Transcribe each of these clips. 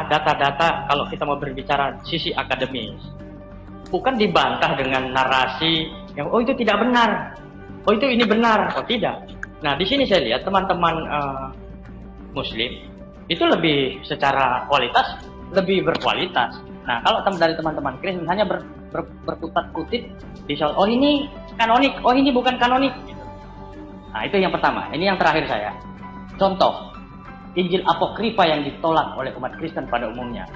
data-data kalau kita mau berbicara sisi akademis, bukan dibantah dengan narasi yang oh itu tidak benar, oh itu ini benar, oh tidak. Nah di sini saya lihat teman-teman Muslim itu lebih secara kualitas lebih berkualitas. Nah kalau dari teman-teman Kristen hanya berkutat-kutip di soal oh ini kanonik, oh ini bukan kanonik. Nah itu yang pertama. Ini yang terakhir saya. Contoh Injil Apokrifa yang ditolak oleh umat Kristen pada umumnya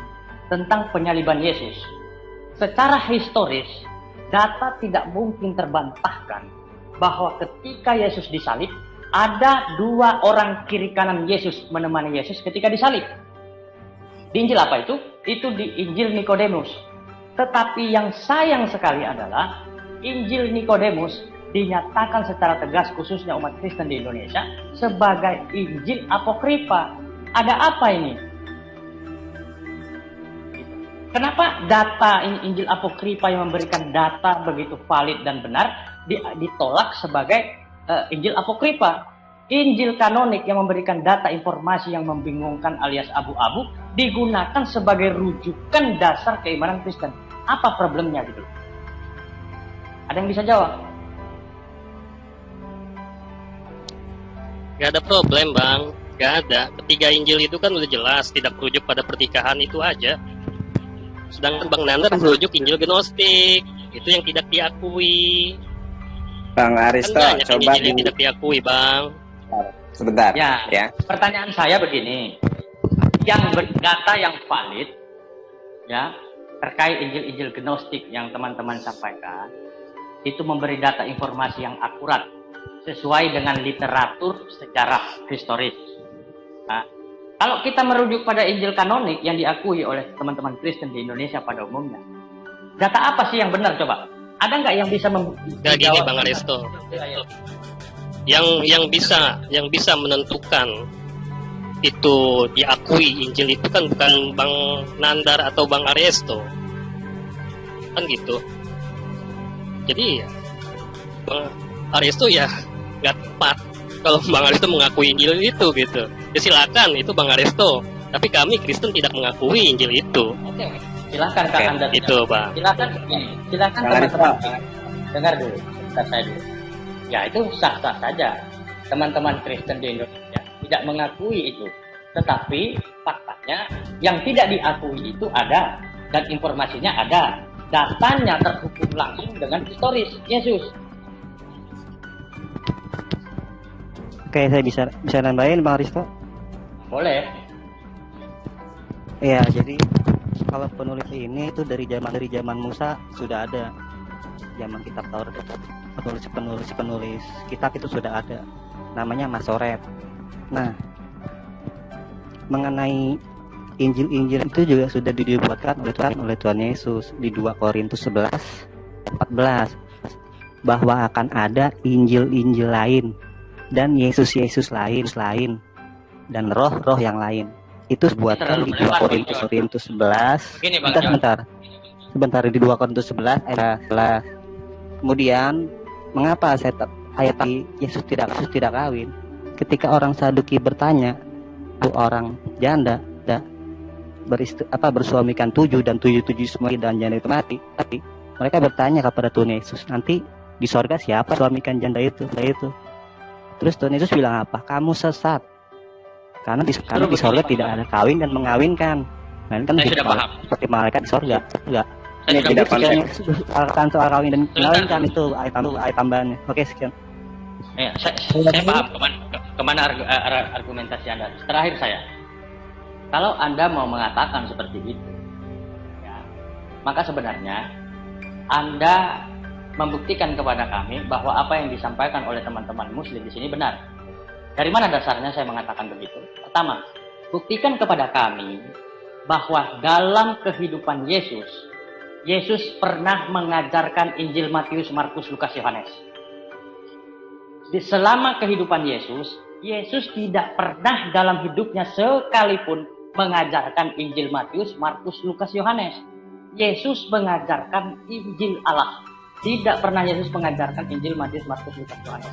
tentang penyaliban Yesus. Secara historis, data tidak mungkin terbantahkan bahwa ketika Yesus disalib, ada 2 orang kiri kanan Yesus menemani Yesus ketika disalib. Di Injil apa itu? Itu di Injil Nikodemus. Tetapi yang sayang sekali adalah Injil Nikodemus dinyatakan secara tegas khususnya umat Kristen di Indonesia sebagai Injil Apokrifa. Ada apa ini? Kenapa data ini Injil Apokrifa yang memberikan data begitu valid dan benar ditolak sebagai Injil Apokrifa? Injil kanonik yang memberikan data informasi yang membingungkan alias abu-abu digunakan sebagai rujukan dasar keimanan Kristen. Apa problemnya gitu? Ada yang bisa jawab? Gak ada problem bang, gak ada. Ketiga Injil itu kan udah jelas tidak merujuk pada pertikahan itu aja. Sedangkan Bang Nanda merujuk Injil Gnostik, itu yang tidak diakui. Bang Aristo, kan coba Injil yang tidak diakui bang. Sebentar ya. Pertanyaan saya begini, yang data yang valid ya terkait Injil-Injil Gnostik yang teman-teman sampaikan itu memberi data informasi yang akurat sesuai dengan literatur sejarah historis. Nah, kalau kita merujuk pada Injil kanonik yang diakui oleh teman-teman Kristen di Indonesia pada umumnya, data apa sih yang benar coba? Ada nggak yang bisa Gak gini Bang Aristo. Yang bisa menentukan itu diakui Injil itu kan bukan Bang Nandar atau Bang Aristo. Kan gitu. Jadi Bang Aristo ya nggak tepat kalau Bang Aristo mengakui Injil itu gitu. Ya silakan itu Bang Aristo. Tapi kami Kristen tidak mengakui Injil itu. Oke. Silakan Kak Anda. Itu Bang. Silakan teman-teman. Dengar dulu, dengar saya dulu. Ya itu sah-sah saja. Teman-teman Kristen di Indonesia tidak mengakui itu. Tetapi faktanya yang tidak diakui itu ada dan informasinya ada. Datanya terhubung langsung dengan historis Yesus. Oke, saya bisa nambahin Bang Aristo? Boleh. Iya, jadi kalau penulis ini itu dari zaman Musa sudah ada. Zaman kitab Taurat, penulis kitab itu sudah ada. Namanya Masoret. Nah, mengenai Injil itu juga sudah dibuatkan oleh Tuhan Yesus di 2 Korintus 11:14 bahwa akan ada Injil lain dan Yesus lain dan roh yang lain. Itu dibuatkan di 2 Korintus 11. Sebentar di 2 Korintus 11 ayat 11. Kemudian mengapa ayat Yesus tidak kawin? Ketika orang Saduki bertanya, orang janda bersuamikan 7 dan 7 semua dan janda itu mati. Tapi mereka bertanya kepada Tuhan Yesus, nanti di sorga siapa suamikan janda itu? Terus Tuhan Yesus bilang apa? Kamu sesat. Karena di sorga tidak ada kawin dan mengawinkan. Nah, ini kan seperti malaikat di sorga. Enggak. Ini tidak paham soal kawin dan mengawinkan itu ayat tambahannya. Oke, sekian. Ya, saya paham kemana argumentasi Anda. Terakhir saya, kalau Anda mau mengatakan seperti itu, ya, maka sebenarnya Anda membuktikan kepada kami bahwa apa yang disampaikan oleh teman-teman Muslim di sini benar. Dari mana dasarnya saya mengatakan begitu? Pertama, buktikan kepada kami bahwa dalam kehidupan Yesus pernah mengajarkan Injil Matius, Markus, Lukas, Yohanes. Selama kehidupan Yesus tidak pernah dalam hidupnya sekalipun mengajarkan Injil Matius, Markus, Lukas, Yohanes. Yesus mengajarkan Injil Allah. Tidak pernah Yesus mengajarkan Injil Matius, Markus, Lukas, Yohanes.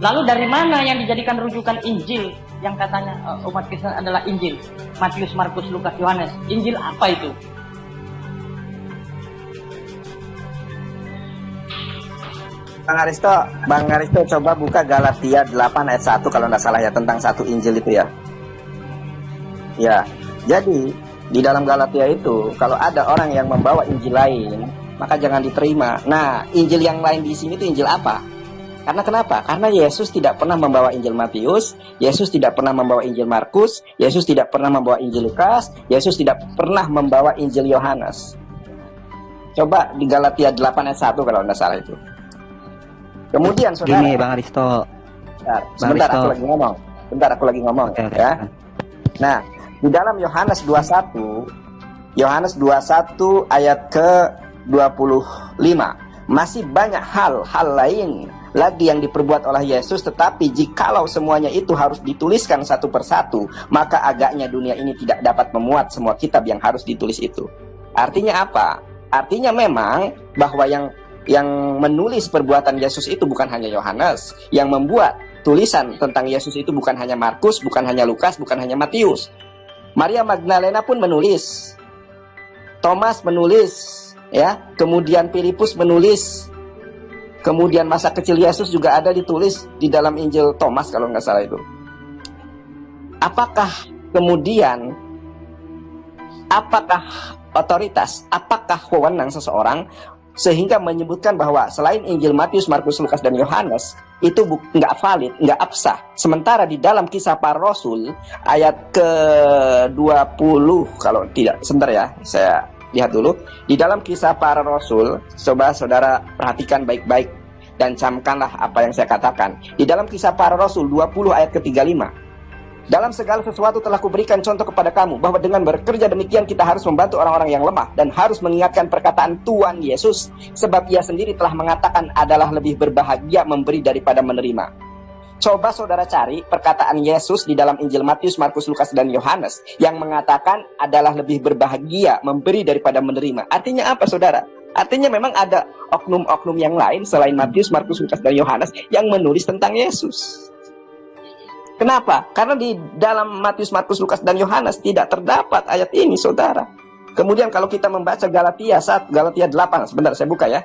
Lalu dari mana yang dijadikan rujukan Injil yang katanya umat Kristen adalah Injil Matius, Markus, Lukas, Yohanes? Injil apa itu? Bang Aristo coba buka Galatia 8 ayat 1 kalau nggak salah ya, tentang satu Injil itu ya. Ya, jadi di dalam Galatia itu kalau ada orang yang membawa Injil lain, maka jangan diterima. Nah, Injil yang lain di sini itu Injil apa? Karena kenapa? Karena Yesus tidak pernah membawa Injil Matius, Yesus tidak pernah membawa Injil Markus, Yesus tidak pernah membawa Injil Lukas, Yesus tidak pernah membawa Injil Yohanes. Coba di Galatia 8 ayat 1 kalau nggak salah itu. Kemudian saudara, Gini Bang Aristo. sebentar aku lagi ngomong. Okay. Ya. Nah, di dalam Yohanes 21 ayat ke-25 masih banyak hal lain lagi yang diperbuat oleh Yesus, tetapi jikalau semuanya itu harus dituliskan satu persatu, maka agaknya dunia ini tidak dapat memuat semua kitab yang harus ditulis itu. Artinya apa? Artinya memang bahwa yang menulis perbuatan Yesus itu bukan hanya Yohanes, yang membuat tulisan tentang Yesus itu bukan hanya Markus, bukan hanya Lukas, bukan hanya Matius. Maria Magdalena pun menulis, Thomas menulis, ya, kemudian Filipus menulis, kemudian masa kecil Yesus juga ada ditulis di dalam Injil Thomas kalau nggak salah itu. Apakah kemudian, apakah otoritas, apakah wewenang seseorang sehingga menyebutkan bahwa selain Injil Matius, Markus, Lukas, dan Yohanes itu nggak valid, nggak absah. Sementara di dalam Kisah Para Rasul ayat ke-20, kalau tidak, sebentar ya, saya lihat dulu. Di dalam Kisah Para Rasul, coba saudara perhatikan baik-baik dan camkanlah apa yang saya katakan. Di dalam Kisah Para Rasul 20 ayat ke-35. Dalam segala sesuatu telah kuberikan contoh kepada kamu, bahwa dengan bekerja demikian kita harus membantu orang-orang yang lemah dan harus mengingatkan perkataan Tuhan Yesus, sebab ia sendiri telah mengatakan adalah lebih berbahagia memberi daripada menerima. Coba saudara cari perkataan Yesus di dalam Injil Matius, Markus, Lukas, dan Yohanes yang mengatakan adalah lebih berbahagia memberi daripada menerima. Artinya apa saudara? Artinya memang ada oknum-oknum yang lain selain Matius, Markus, Lukas, dan Yohanes yang menulis tentang Yesus. Kenapa? Karena di dalam Matius, Markus, Lukas, dan Yohanes tidak terdapat ayat ini, saudara. Kemudian kalau kita membaca Galatia 8, sebentar saya buka ya.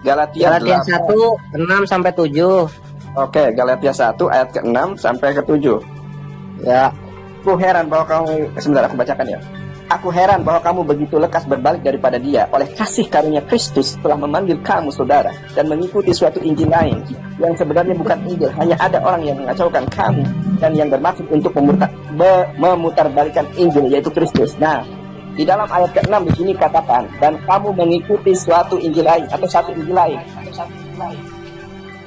Galatia 1, 6 sampai 7. Oke, Galatia 1 ayat ke-6 sampai ke-7. Ya, aku heran bahwa kamu, sebentar aku bacakan ya. Aku heran bahwa kamu begitu lekas berbalik daripada dia. Oleh kasih karunia Kristus telah memanggil kamu, saudara, dan mengikuti suatu Injil lain yang sebenarnya bukan Injil. Hanya ada orang yang mengacaukan kamu dan yang bermaksud untuk memutarbalikkan Injil, yaitu Kristus. Nah, di dalam ayat ke-6 di sini katakan, dan kamu mengikuti suatu Injil lain atau satu Injil lain.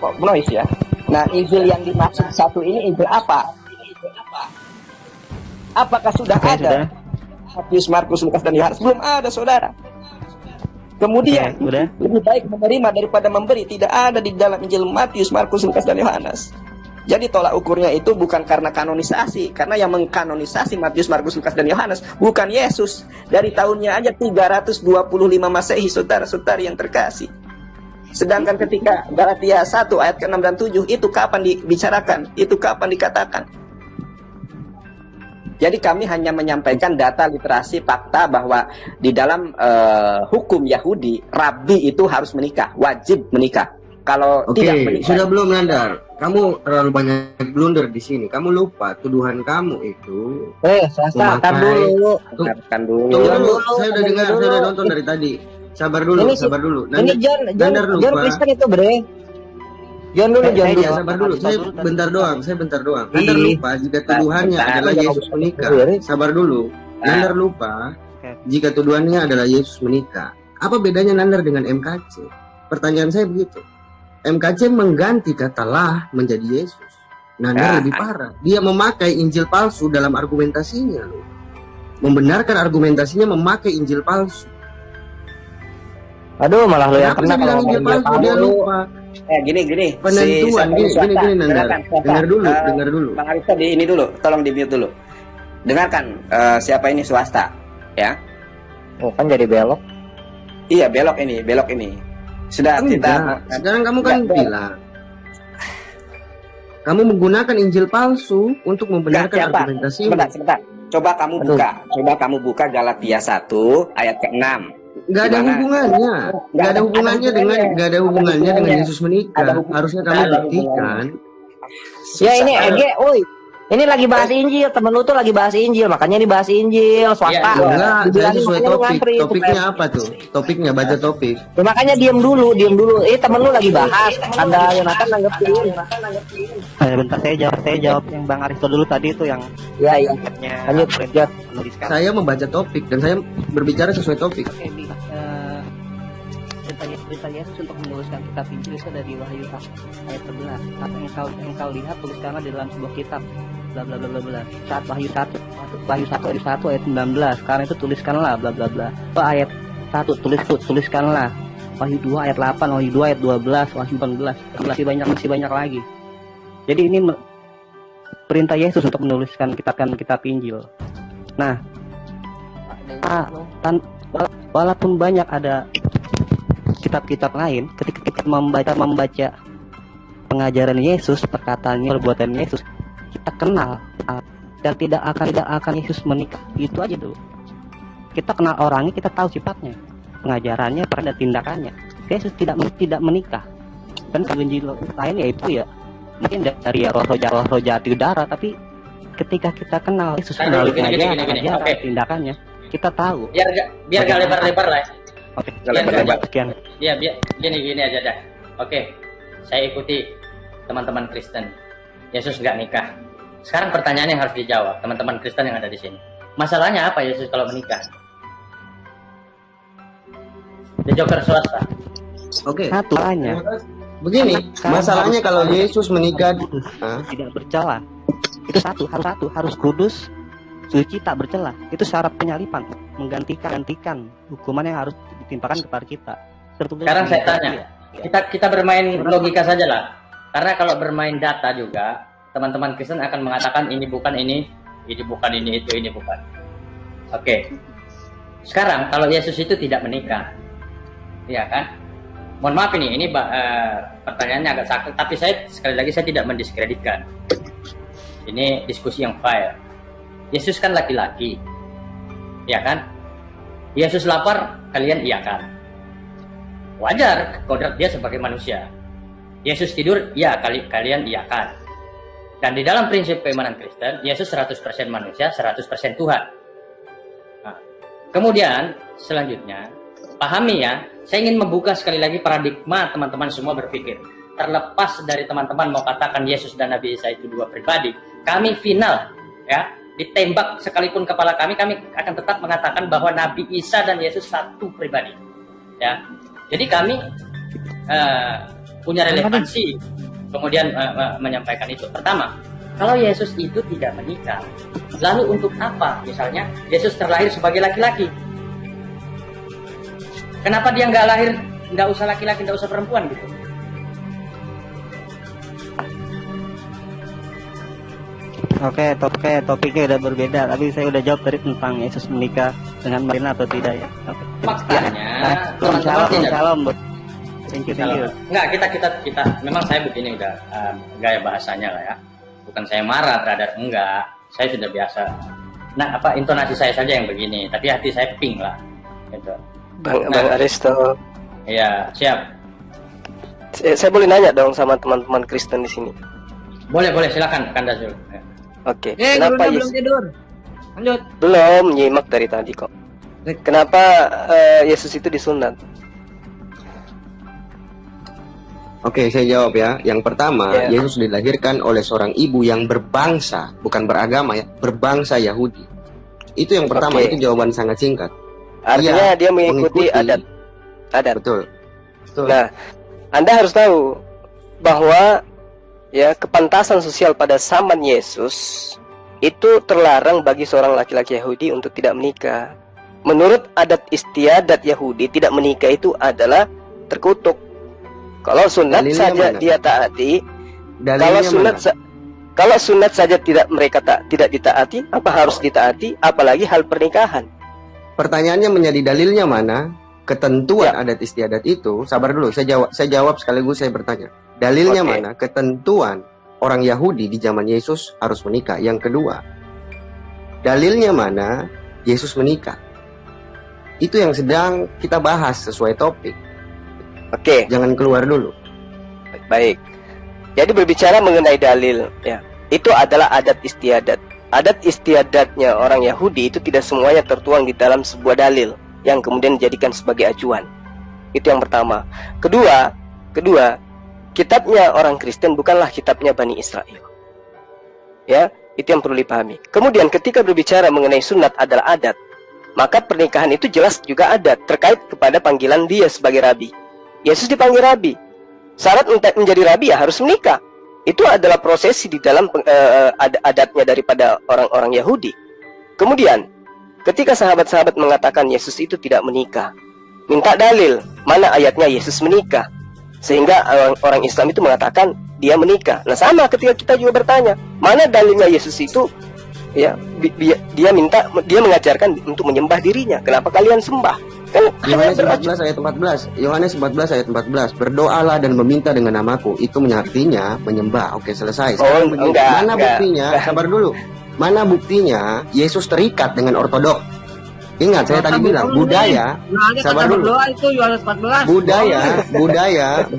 Kok noise ya? Nah, Injil yang dimaksud satu ini Injil apa? Apakah sudah ada? Matius, Markus, Lukas, dan Yohanes? Belum ada, saudara. Kemudian lebih baik menerima daripada memberi, tidak ada di dalam Injil Matius, Markus, Lukas, dan Yohanes. Jadi tolak ukurnya itu bukan karena kanonisasi, karena yang mengkanonisasi Matius, Markus, Lukas, dan Yohanes bukan Yesus. Dari tahunnya aja 325 Masehi, saudara-saudari yang terkasih. Sedangkan ketika Galatia 1 ayat ke-6 dan 7 itu kapan dibicarakan? Itu kapan dikatakan? Jadi kami hanya menyampaikan data literasi fakta bahwa di dalam hukum Yahudi, rabi itu harus menikah, wajib menikah. Kalau tidak menikah, sudah belum Nandar? Kamu terlalu banyak blunder di sini. Kamu lupa tuduhan kamu itu. Sasta, tar dulu. Tunggu dulu. Saya udah dengar, saya udah nonton dari tadi. Sabar dulu. Ini John Kristen itu, Bre. John dulu. Sabar dulu. Saya bentar doang. Nandar lupa jika tuduhannya adalah Yesus menikah. Sabar dulu. Nandar lupa jika tuduhannya adalah Yesus menikah. Apa bedanya Nandar dengan MKC? Pertanyaan saya begitu. MKC mengganti kata lah menjadi Yesus. Nandar lebih parah. Dia memakai Injil palsu dalam argumentasinya. Membenarkan argumentasinya memakai Injil palsu. Aduh, malah lo yang kena kalau Injil palsu. Dia lupa. Gini. Penentuan, gini Nandar. Dengar dulu. Bang Aristo ini dulu, tolong di mute dulu. Dengarkan, siapa ini swasta, ya? Oh, kan jadi belok. Iya, belok ini. Sudah Enggak. Sekarang kamu kan bilang kamu menggunakan Injil palsu untuk membenarkan argumentasi. Sebentar. Coba kamu buka Galatia 1 ayat ke-6. Nggak ada hubungannya dengan Yesus menikah. Harusnya kamu buktikan. Ya ini Ege, ini lagi bahas Injil, temen lu tuh lagi bahas Injil, makanya dibahas Injil, swasta. Enggak, saya sesuai topik. Topiknya apa tuh? Topiknya baca topik. Ya, makanya diam dulu. Temen lu lagi bahas. Anda Yonatan nanggepin. Bentar saya jawab yang Bang Aristo dulu tadi itu yang Iya. Lanjut. Saya membaca topik dan saya berbicara sesuai topik. Oke, perintah Yesus untuk menuliskan kitab Injil itu dari Wahyu 1 ayat 11. Apa yang kau lihat tuliskanlah di dalam sebuah kitab. Bla bla bla bla bla. Saat Wahyu 1 ayat 19. Karena itu tuliskanlah bla bla bla. Ayat 1 tuliskanlah. Wahyu 2 ayat 8, Wahyu 2 ayat 12, Wahyu 14. Masih banyak lagi. Jadi ini perintah Yesus untuk menuliskan kitab Injil. Nah, walaupun banyak ada kitab-kitab lain, ketika kita membaca pengajaran Yesus, perkataannya, perbuatan Yesus, kita kenal dan tidak akan Yesus menikah. Itu aja dulu. Kita kenal orangnya, kita tahu sifatnya, pengajarannya, pada tindakannya. Yesus tidak menikah. Dan Injil lain yaitu ya mungkin dari roh jati udara, tapi ketika kita kenal Yesus, kenal pengajaran, tindakannya, kita tahu. Biar gak lebar-lebar lah. Oke, sekian. Ya, gini aja dah. Oke, saya ikuti teman-teman Kristen. Yesus nggak nikah. Sekarang pertanyaan yang harus dijawab teman-teman Kristen yang ada di sini. Masalahnya apa Yesus kalau menikah? The Joker swasta. Oke. Satu hanya. Begini, masalahnya kalau Yesus menikah tidak bercela. Itu harus kudus, suci, tak bercela. Itu syarat penyalipan, menggantikan hukuman yang harus ditimpakan kepada kita. Sekarang saya tanya, kita bermain logika saja lah. Karena kalau bermain data juga, teman-teman Kristen akan mengatakan ini bukan ini bukan ini, ini bukan. Oke. Sekarang kalau Yesus itu tidak menikah, ya kan? Mohon maaf ini pertanyaannya agak sakit, tapi sekali lagi saya tidak mendiskreditkan. Ini diskusi yang fair. Yesus kan laki-laki, ya kan? Yesus lapar, kalian iyakan. Wajar, kodrat dia sebagai manusia. Yesus tidur, ya kalian iyakan. Dan di dalam prinsip keimanan Kristen, Yesus 100% manusia, 100% Tuhan. Nah, kemudian selanjutnya, pahami ya, saya ingin membuka sekali lagi paradigma teman-teman semua berpikir. Terlepas dari teman-teman mau katakan Yesus dan Nabi Isa itu dua pribadi, kami final, ya, ditembak sekalipun kepala kami akan tetap mengatakan bahwa Nabi Isa dan Yesus satu pribadi. Ya, jadi kami punya relevansi kemudian menyampaikan itu. Pertama, kalau Yesus itu tidak menikah, lalu untuk apa? Misalnya Yesus terlahir sebagai laki-laki. Kenapa dia nggak usah laki-laki, nggak usah perempuan gitu? Oke, topiknya udah berbeda, tapi saya udah jawab tadi tentang Yesus menikah dengan Marina atau tidak ya. Faktanya, salam. Thank you. Enggak, kita memang saya begini udah gaya bahasanya lah ya. Bukan saya marah terhadap, enggak. Saya sudah biasa. Nah, intonasi saya saja yang begini, tapi hati saya ping lah. Gitu. Bang Aristo. Iya, siap. Saya boleh nanya dong sama teman-teman Kristen di sini. Boleh, silakan Kanda Zul. Ya. Oke. Kenapa belum tidur? Lanjut. Belum nyimak dari tadi kok. Kenapa Yesus itu disunat? Oke, saya jawab ya. Yang pertama, Yesus dilahirkan oleh seorang ibu yang berbangsa, bukan beragama ya, berbangsa Yahudi. Itu yang pertama, itu jawaban sangat singkat. Artinya dia mengikuti adat. Betul. Nah, Anda harus tahu bahwa ya kepantasan sosial pada zaman Yesus itu terlarang bagi seorang laki-laki Yahudi untuk tidak menikah. Menurut adat istiadat Yahudi, tidak menikah itu adalah terkutuk. Kalau sunat dalilnya saja mana? Dia taati. Kalau sunat saja mereka tidak ditaati, apa harus ditaati? Apalagi hal pernikahan. Pertanyaannya menjadi dalilnya mana? ketentuan Ya. adat istiadat itu, sabar dulu, saya jawab sekaligus saya bertanya. Dalilnya Oke. mana? Ketentuan orang Yahudi di zaman Yesus harus menikah. Yang kedua, dalilnya mana Yesus menikah? Itu yang sedang kita bahas sesuai topik. Oke, Jangan keluar dulu. baik. Jadi berbicara mengenai dalil, ya, itu adalah adat istiadat. Adat istiadatnya orang Yahudi itu tidak semuanya tertuang di dalam sebuah dalil yang kemudian dijadikan sebagai acuan. Itu yang pertama. Kedua, kitabnya orang Kristen bukanlah kitabnya Bani Israel. Ya, itu yang perlu dipahami. Kemudian ketika berbicara mengenai sunat adalah adat, maka pernikahan itu jelas juga adat terkait kepada panggilan dia sebagai rabi. Yesus dipanggil rabi. Syarat untuk menjadi rabi ya harus menikah. Itu adalah prosesi di dalam adatnya daripada orang-orang Yahudi. Kemudian, ketika sahabat-sahabat mengatakan Yesus itu tidak menikah, minta dalil mana ayatnya Yesus menikah, sehingga orang Islam itu mengatakan dia menikah. Nah, sama ketika kita juga bertanya, mana dalilnya Yesus itu, ya, dia mengajarkan untuk menyembah dirinya. Kenapa kalian sembah? Kan Yohanes 14 ayat 14. Yohanes 14 ayat 14. Berdoalah dan meminta dengan namaku. Itu artinya menyembah. Oke, selesai. Sekarang begini. Mana buktinya? Sabar dulu. Mana buktinya Yesus terikat dengan ortodok? Ingat, saya tadi bilang budaya. Sabar dulu.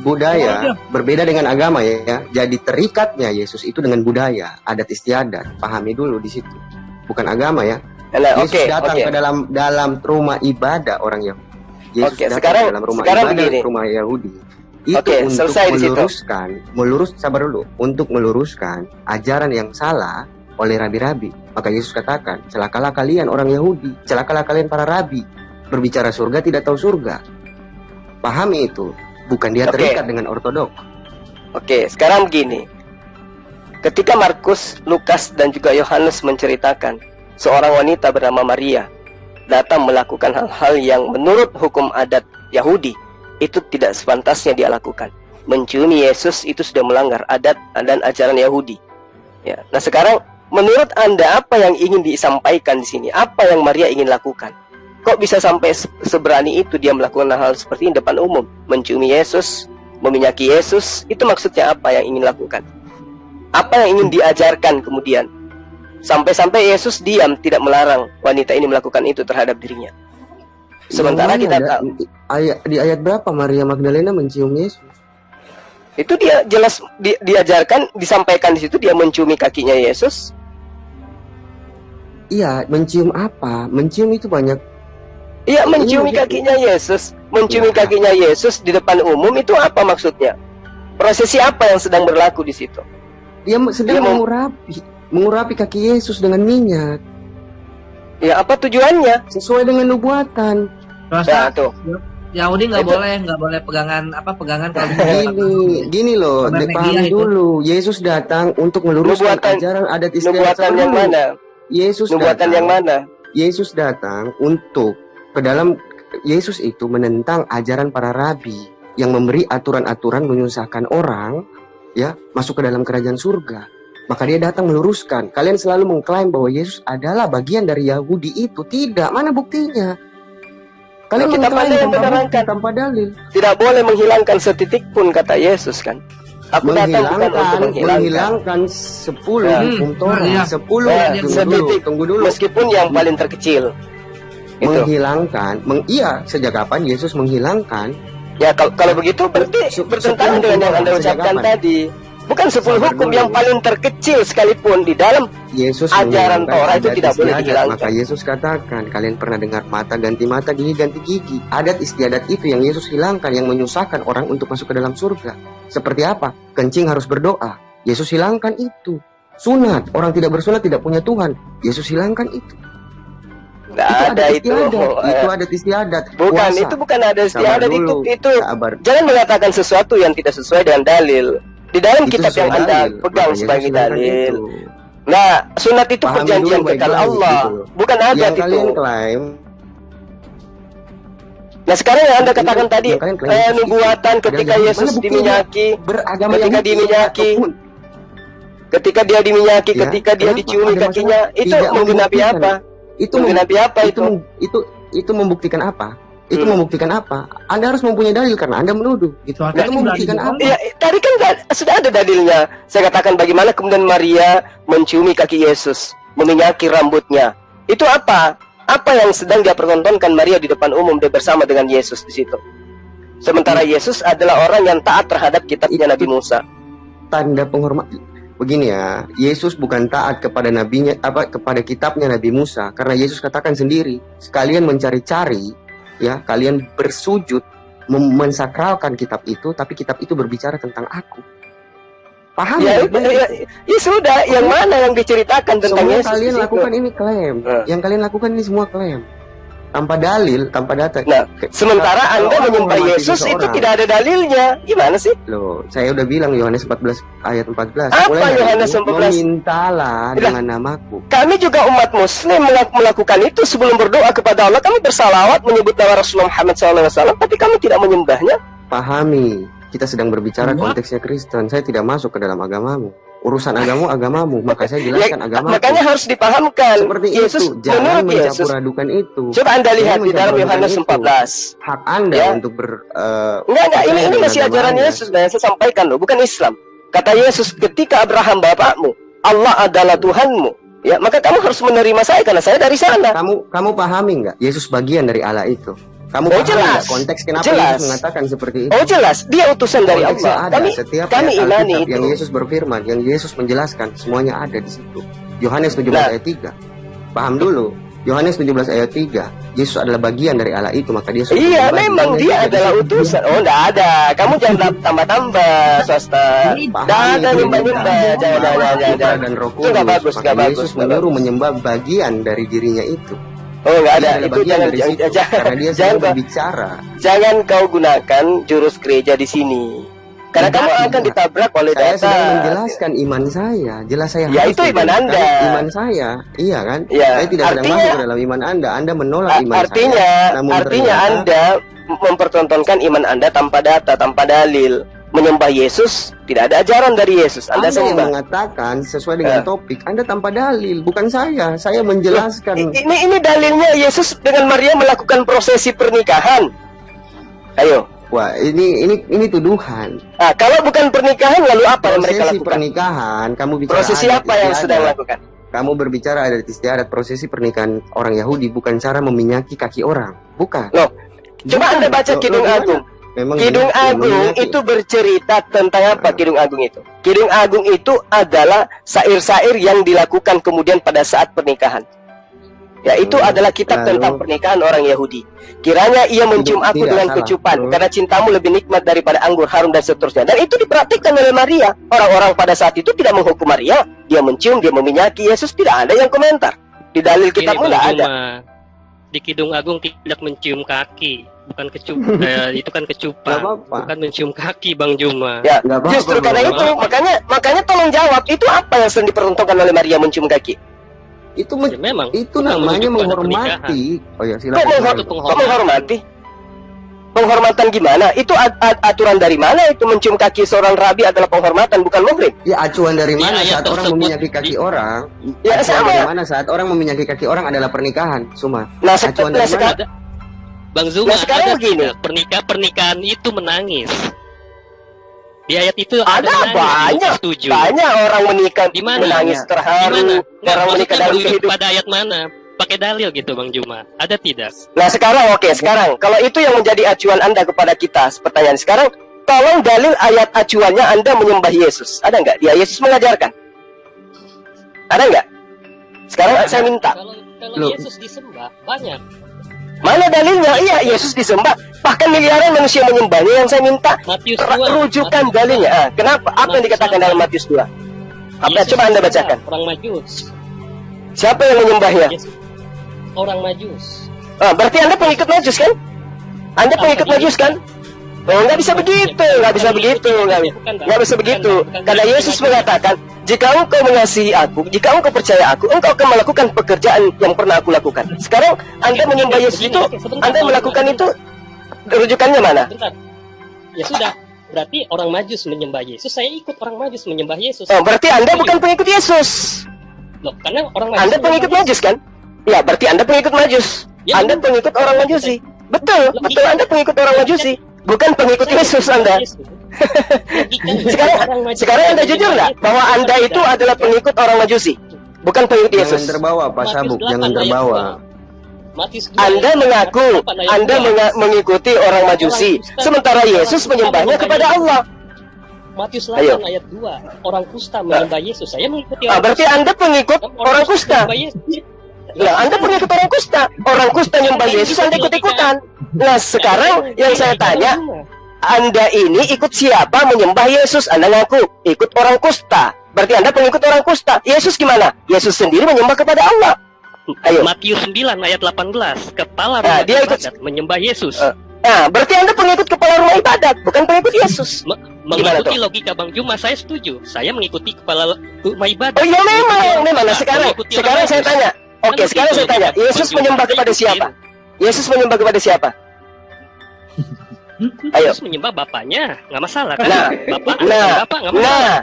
Budaya berbeda dengan agama ya. Jadi terikatnya Yesus itu dengan budaya, adat istiadat. Pahami dulu di situ. Bukan agama ya. Yesus datang ke dalam rumah ibadah orang Yahudi. Yesus datang ke dalam rumah ibadah rumah Yahudi. Itu untuk meluruskan ajaran yang salah oleh rabi-rabi. Maka Yesus katakan, celakalah kalian orang Yahudi, celakalah kalian para rabi, berbicara surga tidak tahu surga. Pahami itu, bukan dia terikat dengan ortodok. Oke, sekarang begini. Ketika Markus, Lukas, dan juga Yohanes menceritakan seorang wanita bernama Maria datang melakukan hal-hal yang menurut hukum adat Yahudi itu tidak sepantasnya dia lakukan. Menciumi Yesus itu sudah melanggar adat dan ajaran Yahudi. Ya. Nah, sekarang menurut Anda apa yang ingin disampaikan di sini? Apa yang Maria ingin lakukan? Kok bisa sampai seberani itu dia melakukan hal seperti ini depan umum? Menciumi Yesus, meminyaki Yesus, itu maksudnya apa yang ingin lakukan? Apa yang ingin diajarkan kemudian? Sampai-sampai Yesus diam, tidak melarang wanita ini melakukan itu terhadap dirinya. Sementara kita tahu di ayat berapa Maria Magdalena mencium Yesus? Itu dia jelas diajarkan, disampaikan di situ dia menciumi kakinya Yesus. Iya, mencium apa? Mencium itu banyak. Iya, menciumi kakinya Yesus. Menciumi kakinya Yesus di depan umum itu apa maksudnya? Prosesi apa yang sedang berlaku di situ? Dia sedang mengurapi kaki Yesus dengan minyak. Ya, apa tujuannya? Sesuai dengan nubuatan. Nah, tuh. Yahudi nggak boleh pegangan kalau gini loh, dipahami dulu. Yesus datang untuk meluruskan ajaran adat istiadat. Nubuatan yang mana? Nubuatan yang mana? Yesus datang untuk ke dalam. Yesus itu menentang ajaran para rabi yang memberi aturan-aturan menyusahkan orang, ya, masuk ke dalam kerajaan surga. Maka dia datang meluruskan. Kalian selalu mengklaim bahwa Yesus adalah bagian dari Yahudi itu. Tidak, mana buktinya? Kalian kita yang menerangkan tanpa dalil. Tidak boleh menghilangkan setitik pun kata Yesus kan. Aku datang bukan untuk menghilangkan 10 hukum Torah, 10 tunggu dulu. Meskipun yang paling terkecil. Menghilangkan, iya, sejak kapan Yesus menghilangkan? Ya kalau begitu berarti bertentangan dengan yang Anda ucapkan tadi. Bukan 10 hukum yang paling terkecil sekalipun di dalam Yesus ajaran Torah itu tidak boleh dihilangkan. Maka Yesus katakan, kalian pernah dengar mata ganti mata, gigi ganti gigi. Adat istiadat itu yang Yesus hilangkan, yang menyusahkan orang untuk masuk ke dalam surga. Seperti apa? Kencing harus berdoa. Yesus hilangkan itu. Sunat, orang tidak bersunat tidak punya Tuhan. Yesus hilangkan itu. Nggak ada itu. Itu adat istiadat. Bukan, itu bukan adat istiadat. Itu jangan mengatakan sesuatu yang tidak sesuai dengan dalil. Di dalam kitab yang Anda pegang sebagai dalil. Nah, sunat itu perjanjian kekal Allah, bukan adat itu. Kalian klaim. Nah, sekarang yang Anda katakan tadi, nubuatan ketika Yesus diminyaki, ketika diminyaki, ketika dia diminyaki, ketika dia diciumi kakinya, itu menggenapi apa? Itu menggenapi apa itu? Itu membuktikan apa? Itu membuktikan apa? Anda harus mempunyai dalil karena Anda menuduh. Gitu. Itu membuktikan apa? Ya, tadi kan sudah ada dalilnya. Saya katakan bagaimana kemudian Maria menciumi kaki Yesus, meminyaki rambutnya. Itu apa? Apa yang sedang dia pertontonkan Maria di depan umum dia bersama dengan Yesus di situ? Sementara Yesus adalah orang yang taat terhadap kitabnya Nabi Musa. Tanda penghormatan. Begini ya, Yesus bukan taat kepada nabinya kepada kitabnya Nabi Musa karena Yesus katakan sendiri, sekalian mencari-cari ya, kalian bersujud mensakralkan kitab itu, tapi kitab itu berbicara tentang aku. Paham ya? Ya sudah, yang mana yang diceritakan tentang semua Yesus? Kalian lakukan ini klaim. Yang kalian lakukan ini semua klaim. Tanpa dalil, tanpa data. Nah, sementara Anda menyembah Yesus itu tidak ada dalilnya. Gimana sih? Loh, saya udah bilang Yohanes 14 ayat 14. Apa Yohanes 14? Memintalah dengan namaku. Kami juga umat muslim melakukan itu sebelum berdoa kepada Allah. Kami bersalawat menyebut nama Rasulullah Muhammad SAW, tapi kami tidak menyembahnya. Pahami, kita sedang berbicara konteksnya Kristen. Saya tidak masuk ke dalam agamamu. Urusan agamamu, maka saya jelaskan agama. Makanya harus dipahamkan. Seperti Yesus, itu, jangan mencampur-adukan itu. Coba Anda lihat di dalam Yohanes 14. Hak Anda untuk enggak, ini masih ajaran Yesus yang saya sampaikan loh, bukan Islam. Kata Yesus, ketika Abraham bapakmu, Allah adalah Tuhanmu, ya, maka kamu harus menerima saya karena saya dari sana. Kamu pahami nggak? Yesus bagian dari Allah itu. Kamu paham jelas. Konteks kenapa Yesus mengatakan seperti itu? Oh jelas, dia utusan dari Allah. Kami imani itu. Yang Yesus berfirman, yang Yesus menjelaskan, semuanya ada di situ. Yohanes 17 ayat 3. Paham dulu. Yohanes 17 ayat 3. Yesus adalah bagian dari Allah itu, maka dia iya, memang dia adalah utusan. Oh, enggak ada. Kamu jangan tambah-tambah, swasta. Jangan nyembah-nyembah. Jangan. Dan Roh Kudus. Itu enggak bagus, enggak bagus. Yesus menyuruh menyembah bagian dari dirinya itu. Oh, enggak ada. Itu jangan karena dia sedang berbicara. Jangan kau gunakan jurus gereja di sini. Karena kamu akan ditabrak oleh saya data. sedang menjelaskan iman saya. Jelas saya ya harus itu iman Anda. Iman saya. Iya kan? Ya, saya tidak sedang masuk ke dalam iman Anda. Anda menolak iman artinya, saya. Artinya Anda mempertontonkan iman Anda tanpa data, tanpa dalil. Menyembah Yesus, tidak ada ajaran dari Yesus. Anda yang mengatakan sesuai dengan topik. Anda tanpa dalil, bukan saya. Saya menjelaskan. Ini dalilnya Yesus dengan Maria melakukan prosesi pernikahan. Ayo. Wah, ini tuduhan. Nah, kalau bukan pernikahan, lalu apa yang mereka lakukan? Pernikahan, kamu bicara prosesi apa yang sedang lakukan? Kamu berbicara adat istiadat prosesi pernikahan orang Yahudi, bukan cara meminyaki kaki orang, bukan. Loh, coba Anda baca Kidung Agung. Kidung Agung itu bercerita tentang apa? Kidung Agung itu. Kidung Agung itu adalah syair-syair yang dilakukan kemudian pada saat pernikahan. Ya, itu adalah kitab tentang pernikahan orang Yahudi. Kiranya ia mencium aku dengan kecupan, karena cintamu lebih nikmat daripada anggur harum dan seterusnya. Dan itu diperhatikan oleh Maria. Orang-orang pada saat itu tidak menghukum Maria. Dia mencium, dia meminyaki Yesus, tidak ada yang komentar. Di dalil kitabmu tidak ada. Di Kidung Agung tidak mencium kaki, bukan kecupan. Itu kan kecupan, bukan mencium kaki, Bang Juma. Ya, justru karena itu, makanya tolong jawab, itu apa yang sedang diperuntukkan oleh Maria mencium kaki? Itu memang itu namanya menghormati. Oh ya, silakan. Menghormati? Penghormatan gimana? Itu aturan dari mana? Itu mencium kaki seorang rabi adalah penghormatan, bukan muhrim. Ya, acuan dari mana saat orang meminyaki kaki orang? Ya, sama. Dari mana saat orang meminyaki kaki orang adalah pernikahan, Suma? Nah, acuan dari mana? Bang Zuma, sekarang begini. Pernikahan itu menangis. Di ayat itu ada banyak orang menikah di mana menangis terharu, orang menikah dalam kehidupan. Pada ayat mana? Pakai dalil gitu, Bang Juma. Ada tidak? Nah, sekarang sekarang kalau itu yang menjadi acuan Anda kepada kita, pertanyaan sekarang, tolong dalil ayat acuannya Anda menyembah Yesus. Ada nggak? Dia Yesus mengajarkan. Ada nggak? Sekarang saya minta. Kalau Yesus disembah banyak. Mana dalilnya? Iya, Yesus disembah. Bahkan miliaran manusia menyembahnya. Yang saya minta rujukan dalilnya. Kenapa? Apa yang dikatakan dalam Matius 2? Apa? Coba Anda bacakan. Orang Majus. Siapa yang menyembahnya? Orang Majus. Berarti Anda pengikut Majus kan? Anda pengikut Majus kan? Oh, nggak bisa begitu, nggak bisa begitu. Karena Yesus mengatakan, jika engkau mengasihi aku, jika engkau percaya aku, engkau akan melakukan pekerjaan yang pernah aku lakukan. Sekarang Anda menyembah Yesus itu, Anda melakukan itu, rujukannya mana? Ya sudah, berarti orang Majus menyembah Yesus, saya ikut orang Majus menyembah Yesus. Oh, berarti Anda bukan pengikut Yesus. Loh, karena orang Majus Anda pengikut Majus kan? Ya, berarti Anda pengikut Majus. Anda pengikut orang Majusi. Betul, betul. Anda pengikut orang Majusi, bukan pengikut Yesus Anda. sekarang Anda jujur nggak bahwa Anda itu adalah pengikut orang Majusi, bukan pengikut Yesus? Jangan terbawa Pak Sabuk, jangan terbawa. Anda mengaku Anda mengikuti orang Majusi, sementara Yesus menyembahnya kepada Allah. Matius 8 ayat 2, orang kusta menyembah Yesus. Saya mengikuti orang berarti kusta. Anda pengikut orang kusta. Nah, Anda pengikut orang kusta. Orang kusta nyembah Yesus, Anda ikut-ikutan. Nah, sekarang yang saya tanya, Anda ini ikut siapa menyembah Yesus? Anda ngaku ikut orang kusta. Berarti Anda pengikut orang kusta. Yesus gimana? Yesus sendiri menyembah kepada Allah. Ayo. Matius 9 ayat 18, kepala rumah dia ikut menyembah Yesus. Nah, berarti Anda pengikut kepala rumah ibadat, bukan pengikut Yesus. Mengikuti logika Bang Juma, saya setuju. Saya mengikuti kepala rumah ibadat. Oh iya, memang. Nah, sekarang saya tanya. Oke, sekarang saya tanya. Yesus menyembah kepada siapa? Yesus menyembah kepada siapa? Ayo. Yesus menyembah bapaknya, nggak masalah kan? Bapak nggak masalah.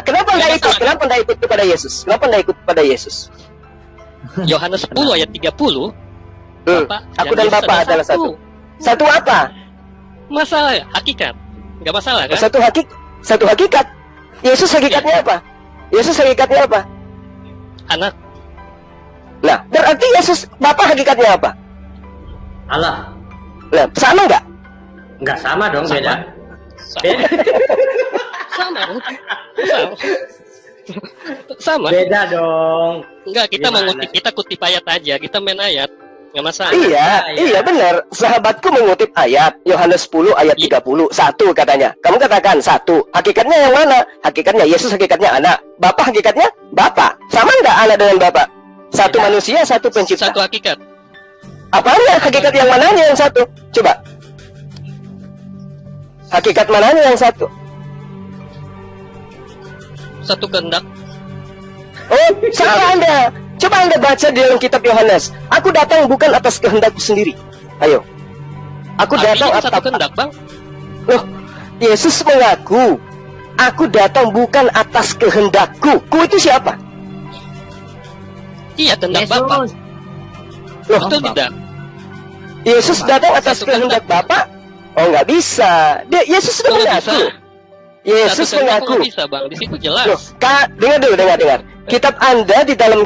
Kenapa nggak ikut? Kenapa nggak ikut kepada Yesus? Kenapa nggak ikut kepada Yesus? Yohanes 10 ayat 30. Aku dan Bapak adalah satu. Satu apa? Masalah hakikat. Nggak masalah kan? Satu hakikat. Yesus hakikatnya apa? Yesus hakikatnya apa? Anak. Nah, berarti Yesus Bapak hakikatnya apa? Allah. Nah, sama nggak? Nggak sama dong, beda. Sama. Beda dong. Enggak, kita kutip ayat aja, kita main ayat. Nggak masalah. Iya benar. Sahabatku mengutip ayat Yohanes 10 ayat 30. Satu katanya. Kamu katakan satu. Hakikatnya yang mana? Hakikatnya Yesus, hakikatnya anak. Bapak hakikatnya Bapak. Sama nggak anak dengan Bapak? Satu manusia, satu pencipta. Satu hakikat. Apanya hakikat yang mananya yang satu? Coba. Hakikat mananya yang satu? Satu kehendak. Oh, salah Anda. Coba Anda baca di dalam kitab Yohanes. Aku datang bukan atas kehendakku sendiri. Ayo. Aku datang atas kehendak, Bang. Loh, Yesus mengaku, aku datang bukan atas kehendakku. Ku itu siapa? Iya, kehendak Bapak. Loh, betul tidak? Yesus datang atas kehendak Bapak? Oh, nggak bisa. Yesus sudah mengaku. Yesus mengaku. Bisa, Bang. Di situ jelas. Loh, dengar. Kitab Anda di dalam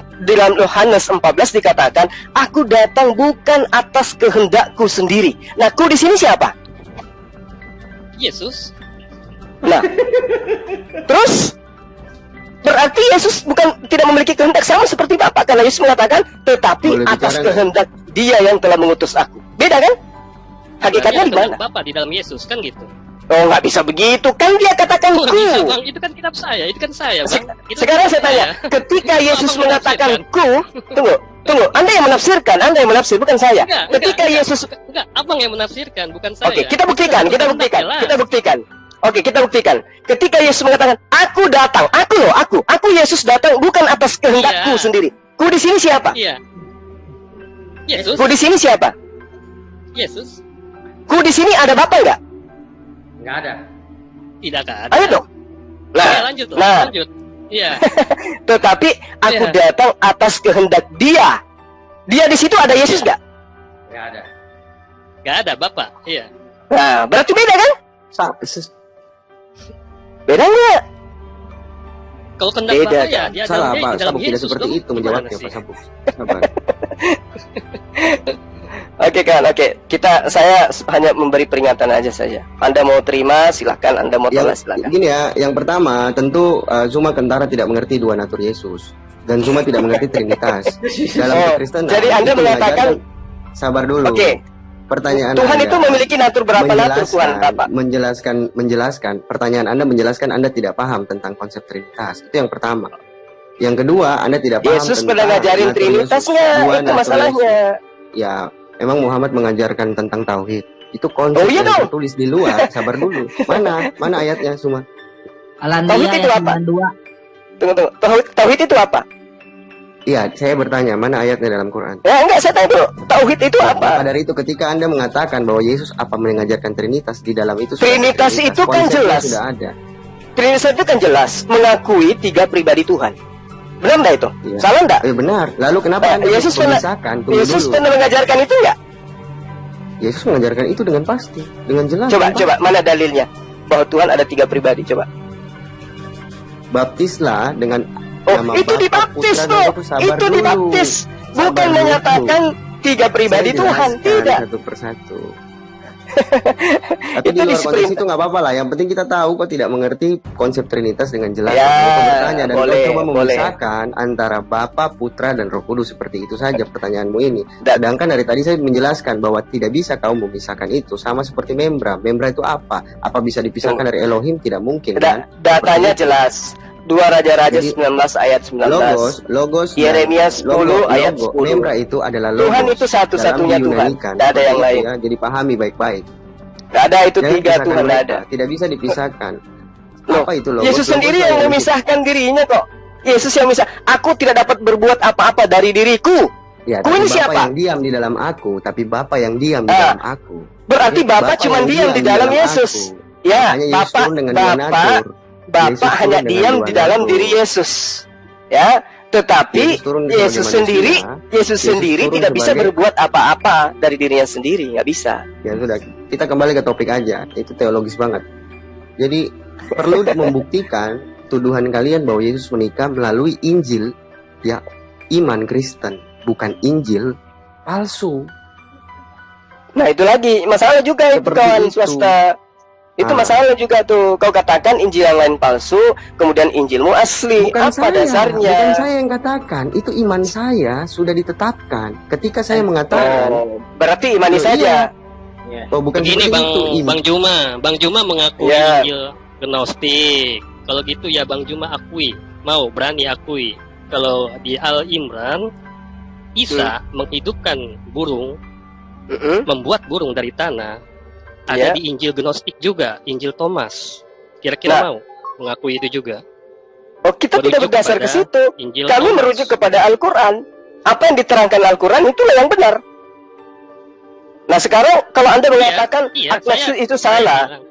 Yohanes 14 dikatakan, aku datang bukan atas kehendakku sendiri. Nah, ku di sini siapa? Yesus. Nah, terus berarti Yesus tidak memiliki kehendak sama seperti Bapa, karena Yesus mengatakan, tetapi atas kehendak Dia yang telah mengutus aku. Beda kan? Hakikatnya di mana? Bapa di dalam Yesus kan gitu. Oh, nggak bisa begitu. Kan dia katakan ku. Bisa, Bang. Itu kan kitab saya. Itu kan saya, Bang. Sekarang saya tanya, ketika Yesus mengatakan ku, tunggu. Anda yang menafsirkan, bukan saya. Ketika Yesus, Abang yang menafsirkan, bukan saya. Oke, kita buktikan. Oke, kita buktikan. Ketika Yesus mengatakan, aku datang, aku Yesus datang bukan atas kehendakku sendiri. Ku di sini siapa? Iya. Yesus. Ku di sini siapa? Yesus. Ku di sini ada Bapak enggak? Nggak ada. Tidak ada. Ayo dong. Lanjut. Iya. Tetapi aku datang atas kehendak Dia. Dia di situ ada Yesus nggak? Nggak ada. Nggak ada Bapak. Iya. Nah, berarti beda kan? Beda nggak? Kalau kehendak Bapak ya, dia salah di Pak dalam Sabuk, tidak Yesus seperti dong. itu menjawabnya Pak Sabuk. Sabar. Oke. Saya hanya memberi peringatan aja saja. Anda mau terima silahkan, Anda mau tolak silahkan. Gini ya, yang pertama tentu Zuma Kentara tidak mengerti dua natur Yesus dan Zuma tidak mengerti Trinitas dalam Kekristenan. Jadi Anda mengatakan sabar dulu. Oke. Pertanyaan Tuhan Anda itu memiliki natur berapa natur Tuhan, Bapak? Menjelaskan. Pertanyaan Anda menjelaskan Anda tidak paham tentang konsep Trinitas. Itu yang pertama. Yang kedua, Anda tidak paham Yesus tentang pernah ngajarin Trinitasnya, itu masalahnya. Ya, memang Muhammad mengajarkan tentang tauhid. Itu konsep yang tertulis di luar. Sabar dulu. Mana ayatnya semua? Tauhid itu apa? Tunggu. Tauhid itu apa? Iya, saya bertanya, mana ayatnya dalam Quran? Ya enggak, saya tanya dulu. Tauhid itu apa? Maka dari itu ketika Anda mengatakan bahwa Yesus apa mengajarkan Trinitas, di dalam itu Trinitas itu kan jelas. Sudah ada. Trinitas itu kan jelas mengakui 3 pribadi Tuhan. Benar enggak itu? Iya. Salah enggak? Benar. Lalu kenapa Anda Yesus memisahkan? Yesus pernah mengajarkan itu enggak? Yesus mengajarkan itu dengan pasti, dengan jelas. Coba mana dalilnya bahwa Tuhan ada 3 pribadi? Coba. Baptislah dengan nama itu Bapa, dibaptis Putra, dan tuh. Roh Kudus. Sabar Itu dulu. dibaptis. Sabar Bukan dulu. menyatakan 3 pribadi Saya Tuhan, jelaskan tidak. satu persatu. Tapi Itu di luar disiplin. konteks itu nggak apa-apa lah. Yang penting kita tahu kok tidak mengerti konsep Trinitas dengan jelas. Ya, Kau bertanya dan boleh, kau coba boleh. memisahkan antara Bapa, Putra, dan Roh Kudus, seperti itu saja pertanyaanmu ini. Sedangkan dari tadi saya menjelaskan bahwa tidak bisa kau memisahkan itu, sama seperti membra. Membra itu apa? Apa bisa dipisahkan dari Elohim? Tidak mungkin kan? Datanya jelas. 2 Raja-Raja Jadi, 19 ayat 19. Logos, Yeremia 10 ayat 10. Membra itu adalah logos. Tuhan itu satu-satunya dalam Tuhan. diunanikan. Tidak ada yang Seperti lain. itu ya. Jadi pahami baik-baik. Tidak ada itu Jangan 3 pisahkan Tuhan, tidak mereka. ada. Tidak bisa dipisahkan. Loh, Apa itu logos? Yesus sendiri Logos yang adalah memisahkan dirinya kok. Yesus yang misah. Aku tidak dapat berbuat apa-apa dari diriku. Ya, Ku tapi ini Bapa siapa? yang diam di dalam aku, tapi Bapa yang diam di dalam aku. Berarti Jadi, Bapa cuma yang diam di dalam Yesus. aku. Ya, Makanya Yesus turun dengan dua natur. Yesus Bapa turun hanya dengan diam dua di dalam natur. diri Yesus. Ya, tetapi Yesus turun Yesus sebagai sendiri, manusia. Yesus Yesus sendiri turun tidak bisa sebagai- berbuat apa-apa dari dirinya sendiri, nggak bisa. Ya sudah, kita kembali ke topik aja. Itu teologis banget. Jadi perlu membuktikan tuduhan kalian bahwa Yesus menikah melalui Injil, ya iman Kristen, bukan Injil palsu. Nah itu lagi masalah juga itu Seperti kawan itu. swasta. Itu Ah. masalah juga tuh. Kau katakan Injil yang lain palsu, kemudian Injilmu asli. Bukan Apa saya, dasarnya? bukan saya yang katakan. Itu iman saya sudah ditetapkan. Ketika saya mengatakan, Oh, berarti imani Loh, saja. Ya. oh bukan Begini seperti Bang itu. Bang Juma mengakui Ya. Injil Gnostik. Kalau gitu ya Bang Juma akui, mau berani akui. Kalau di Al Imran Isa menghidupkan burung, membuat burung dari tanah. Ada Ya. di Injil Gnostik juga, Injil Thomas. Kira-kira Nah. mau mengakui itu juga? Oh, kita tidak Merujuk berdasar ke kepada situ. Injil Kami Thomas. merujuk kepada Al-Quran. Apa yang diterangkan Al-Quran itulah yang benar. Nah sekarang kalau Anda mengatakan Atlasus itu salah,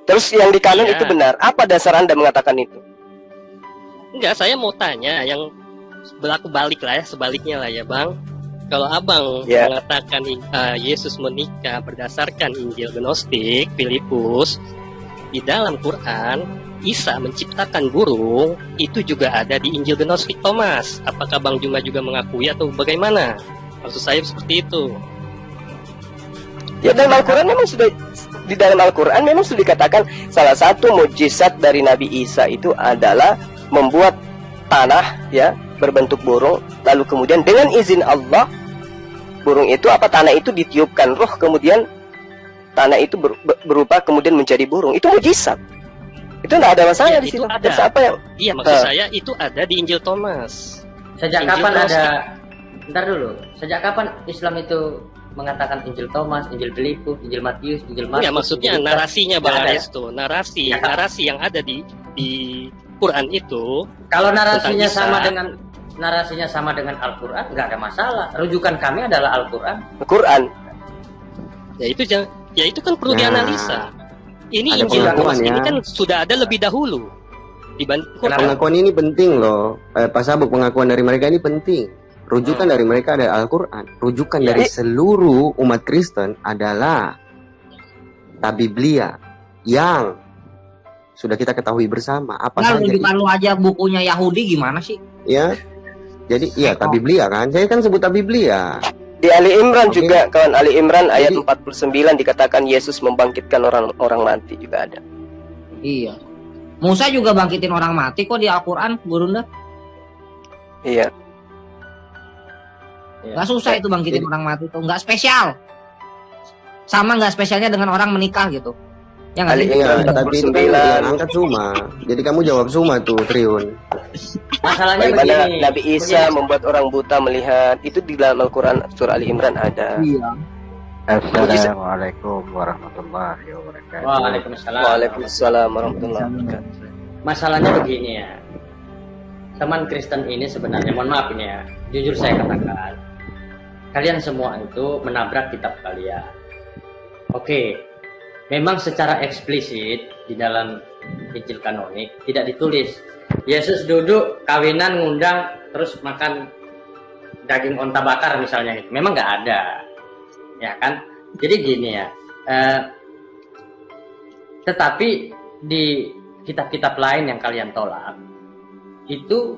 terus yang di kanon Iya. itu benar, apa dasar Anda mengatakan itu? Enggak, saya mau tanya yang berlaku balik lah ya, sebaliknya lah ya Bang. Kalau Abang Ya. mengatakan Yesus menikah berdasarkan Injil Gnostik, Filipus, di dalam Quran, Isa menciptakan burung, itu juga ada di Injil Gnostik Thomas. Apakah Bang Juma juga mengakui atau bagaimana? Maksud saya seperti itu. Ya dalam Al-Quran memang sudah di dalam Al-Quran memang sudah dikatakan salah satu mukjizat dari Nabi Isa itu adalah membuat tanah ya berbentuk burung, lalu kemudian dengan izin Allah burung itu tanah itu ditiupkan roh, kemudian tanah itu berupa kemudian menjadi burung. Itu mukjizat. Itu tidak ada masalah Ya, di itu situ. ada. Terus apa yang Iya, maksud saya itu ada di Injil Thomas. Sejak Injil kapan Gnostik. ada? Bentar dulu. Sejak kapan Islam itu mengatakan Injil Thomas, Injil Filipus, Injil Matius, Injil Markus? Ya, maksudnya Injil Lukas? narasinya Bang Nggak ada. Aresto, narasi Ya. narasi yang ada di Quran itu. Kalau narasinya tentang Isa. sama dengan Al-Quran, nggak ada masalah. Rujukan kami adalah Al-Quran. Quran? Ya itu kan perlu Nah, dianalisa. Ini ada Injil pengakuan Thomas ya. ini kan sudah ada lebih dahulu dibanding Quran. pengakuan ini penting loh. Pak Sabuk, pengakuan dari mereka ini penting. Rujukan dari mereka ada Al-Quran. Rujukan dari seluruh umat Kristen adalah Tabiblia yang sudah kita ketahui bersama. Apa Nah, saja rujukan lu aja bukunya Yahudi gimana sih? ya. Jadi iya Tabiblia kan. Saya kan sebut Tabiblia. Di Ali Imran Oke. juga, kawan, Ali Imran ayat Jadi- 49 dikatakan Yesus membangkitkan orang mati juga ada. Iya. Musa juga bangkitin orang mati kok di Al-Quran, Gurunda. Iya. Gak susah itu bangkitin orang mati tuh, nggak spesial. Sama nggak spesialnya dengan orang menikah gitu. Ya nggak Ali sih? Imran Iya, tapi itu kan 49. yang angkat Suma. Jadi kamu jawab Suma tuh, Triun. Masalahnya Bagaimana begini. Nabi Isa membuat orang buta melihat, itu di dalam Al-Quran surah Ali Imran ada. Iya. Assalamualaikum warahmatullahi wabarakatuh. Waalaikumsalam. Waalaikumsalam warahmatullahi wabarakatuh. Masalahnya begini ya. Teman Kristen ini sebenarnya, mohon maaf ini ya, jujur saya katakan, kalian semua itu menabrak kitab kalian. Oke, memang secara eksplisit di dalam Injil kanonik tidak ditulis Yesus duduk kawinan ngundang terus makan daging onta bakar misalnya itu, memang nggak ada, ya kan? Jadi gini ya, tetapi di kitab-kitab lain yang kalian tolak itu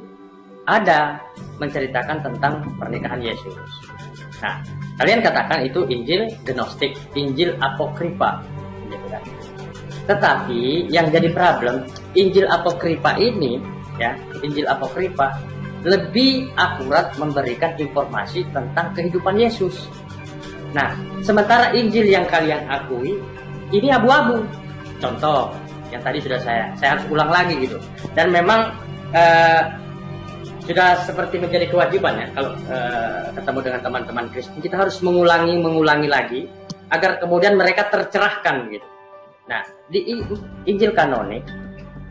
ada menceritakan tentang pernikahan Yesus. Nah, kalian katakan itu Injil Gnostik, Injil Apokrifa, gitu kan. Tetapi yang jadi problem, Injil Apokrifa ini, ya, Injil Apokrifa lebih akurat memberikan informasi tentang kehidupan Yesus. Nah, sementara Injil yang kalian akui ini abu-abu. Contoh yang tadi sudah saya harus ulang lagi gitu. Dan memang sudah seperti menjadi kewajiban ya kalau ketemu dengan teman-teman Kristen, kita harus mengulangi lagi agar kemudian mereka tercerahkan gitu. Nah, di Injil kanonik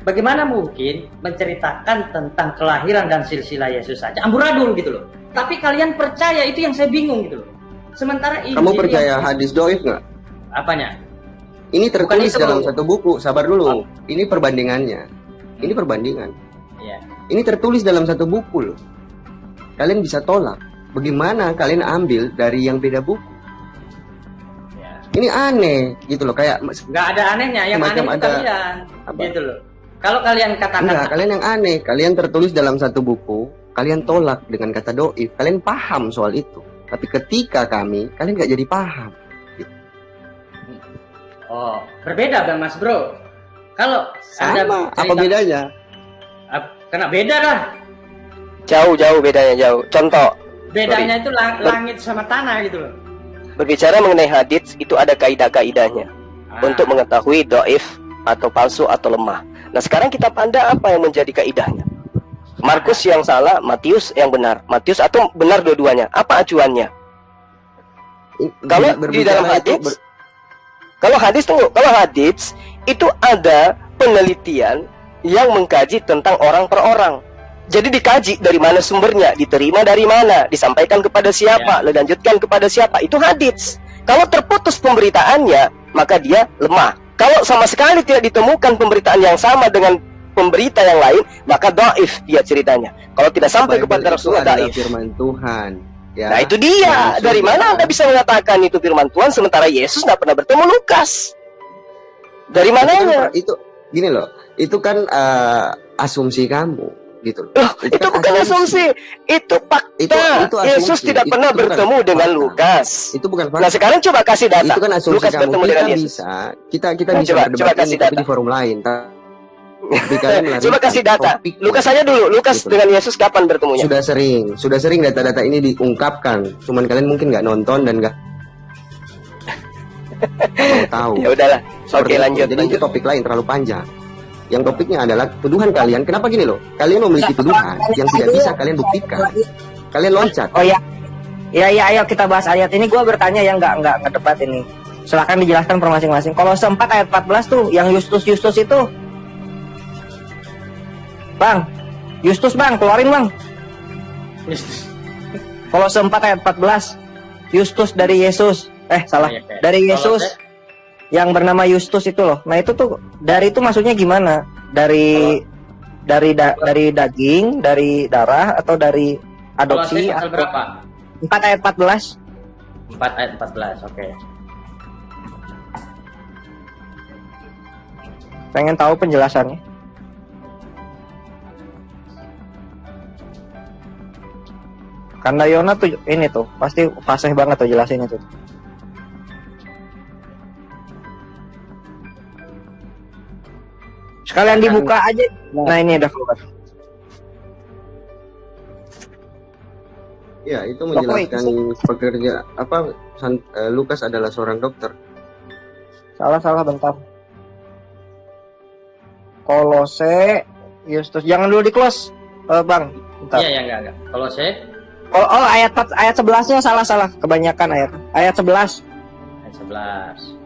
bagaimana mungkin menceritakan tentang kelahiran dan silsilah Yesus saja amburadul gitu loh. Tapi kalian percaya, itu yang saya bingung gitu loh. Sementara Injil, kamu percaya hadis doif nggak? Apanya? Ini tertulis dalam satu buku. Sabar dulu. Ini perbandingannya. Ini perbandingan. Iya. Ini tertulis dalam satu buku loh. Kalian bisa tolak. Bagaimana kalian ambil dari yang beda buku? Ya. Ini aneh gitu loh. Kayak nggak ada anehnya. Yang aneh itu kalian. Apa? Gitu loh. Kalau kalian katakan enggak, kalian yang aneh. Kalian tertulis dalam satu buku. Kalian tolak dengan kata doif. Kalian paham soal itu. Tapi ketika kalian nggak jadi paham. Oh, berbeda Bang Mas Bro. Kalau sama, apa bedanya? Kena beda lah. Jauh bedanya jauh. Contoh. Bedanya itu langit sama tanah gitu loh. Berbicara mengenai hadits itu ada kaidah-kaidahnya untuk mengetahui doif atau palsu atau lemah. Nah sekarang kitab Anda apa yang menjadi kaidahnya? Markus yang salah, Matius yang benar. Matius atau benar dua-duanya? Apa acuannya? Kalau di dalam hadits kalau hadits itu ada penelitian yang mengkaji tentang orang per orang. Jadi dikaji dari mana sumbernya, diterima dari mana, disampaikan kepada siapa, dilanjutkan kepada siapa. Itu hadits. Kalau terputus pemberitaannya, maka dia lemah. Kalau sama sekali tidak ditemukan pemberitaan yang sama dengan pemberita yang lain, maka dhaif dia ceritanya. Kalau tidak sampai kepada Rasulullah, dhaif. Firman Tuhan. Ya. Nah itu dia. Dari mana Anda bisa mengatakan itu firman Tuhan sementara Yesus tidak pernah bertemu Lukas? Dari mananya? Itu gini loh. Itu kan asumsi kamu, gitu loh. Itu kan bukan asumsi, itu fakta. Itu Yesus tidak pernah bertemu dengan Lukas. Itu bukan fakta. Nah sekarang coba kasih data. Itu kan asumsi Lukas kamu. bertemu dengan Yesus. Kita bisa berdebat ini tapi di forum lain. Coba kasih data. Lukas saja dulu. Lukas gitu. Dengan Yesus kapan bertemunya? Sudah sering data-data ini diungkapkan. Cuman kalian mungkin nggak nonton dan nggak tahu. Ya udahlah. Oke, lanjut. Jadi itu topik lain terlalu panjang. Yang topiknya adalah tuduhan kalian. Kenapa gini loh? Kalian memiliki tuduhan yang tidak bisa kalian buktikan. Kalian loncat. Oh ya. Ya, ayo kita bahas ayat ini. Gua bertanya yang nggak ke depan ini. Silakan dijelaskan per masing-masing. Kalau 4 ayat 14 tuh, yang Justus itu. Bang, Justus bang, keluarin bang. Kalau 4 ayat 14, Justus dari Yesus. Salah. Dari Yesus yang bernama Justus itu loh. Nah itu tuh dari itu maksudnya gimana? Dari daging, dari darah atau dari adopsi? Pasal berapa? 4 ayat 14. 4 ayat 14, oke. Pengen tahu penjelasannya. Karena Yona tuh ini tuh pasti fasih banget tuh jelasin itu. Sekalian dibuka aja. Nah ini udah keluar. Ya itu menjelaskan pekerja Lukas adalah seorang dokter. Salah bentar. Kolose Justus jangan dulu di close bang. Bentar. Iya enggak. Kolose. Oh ayat 11-nya salah kebanyakan ayat 11. Ayat 11.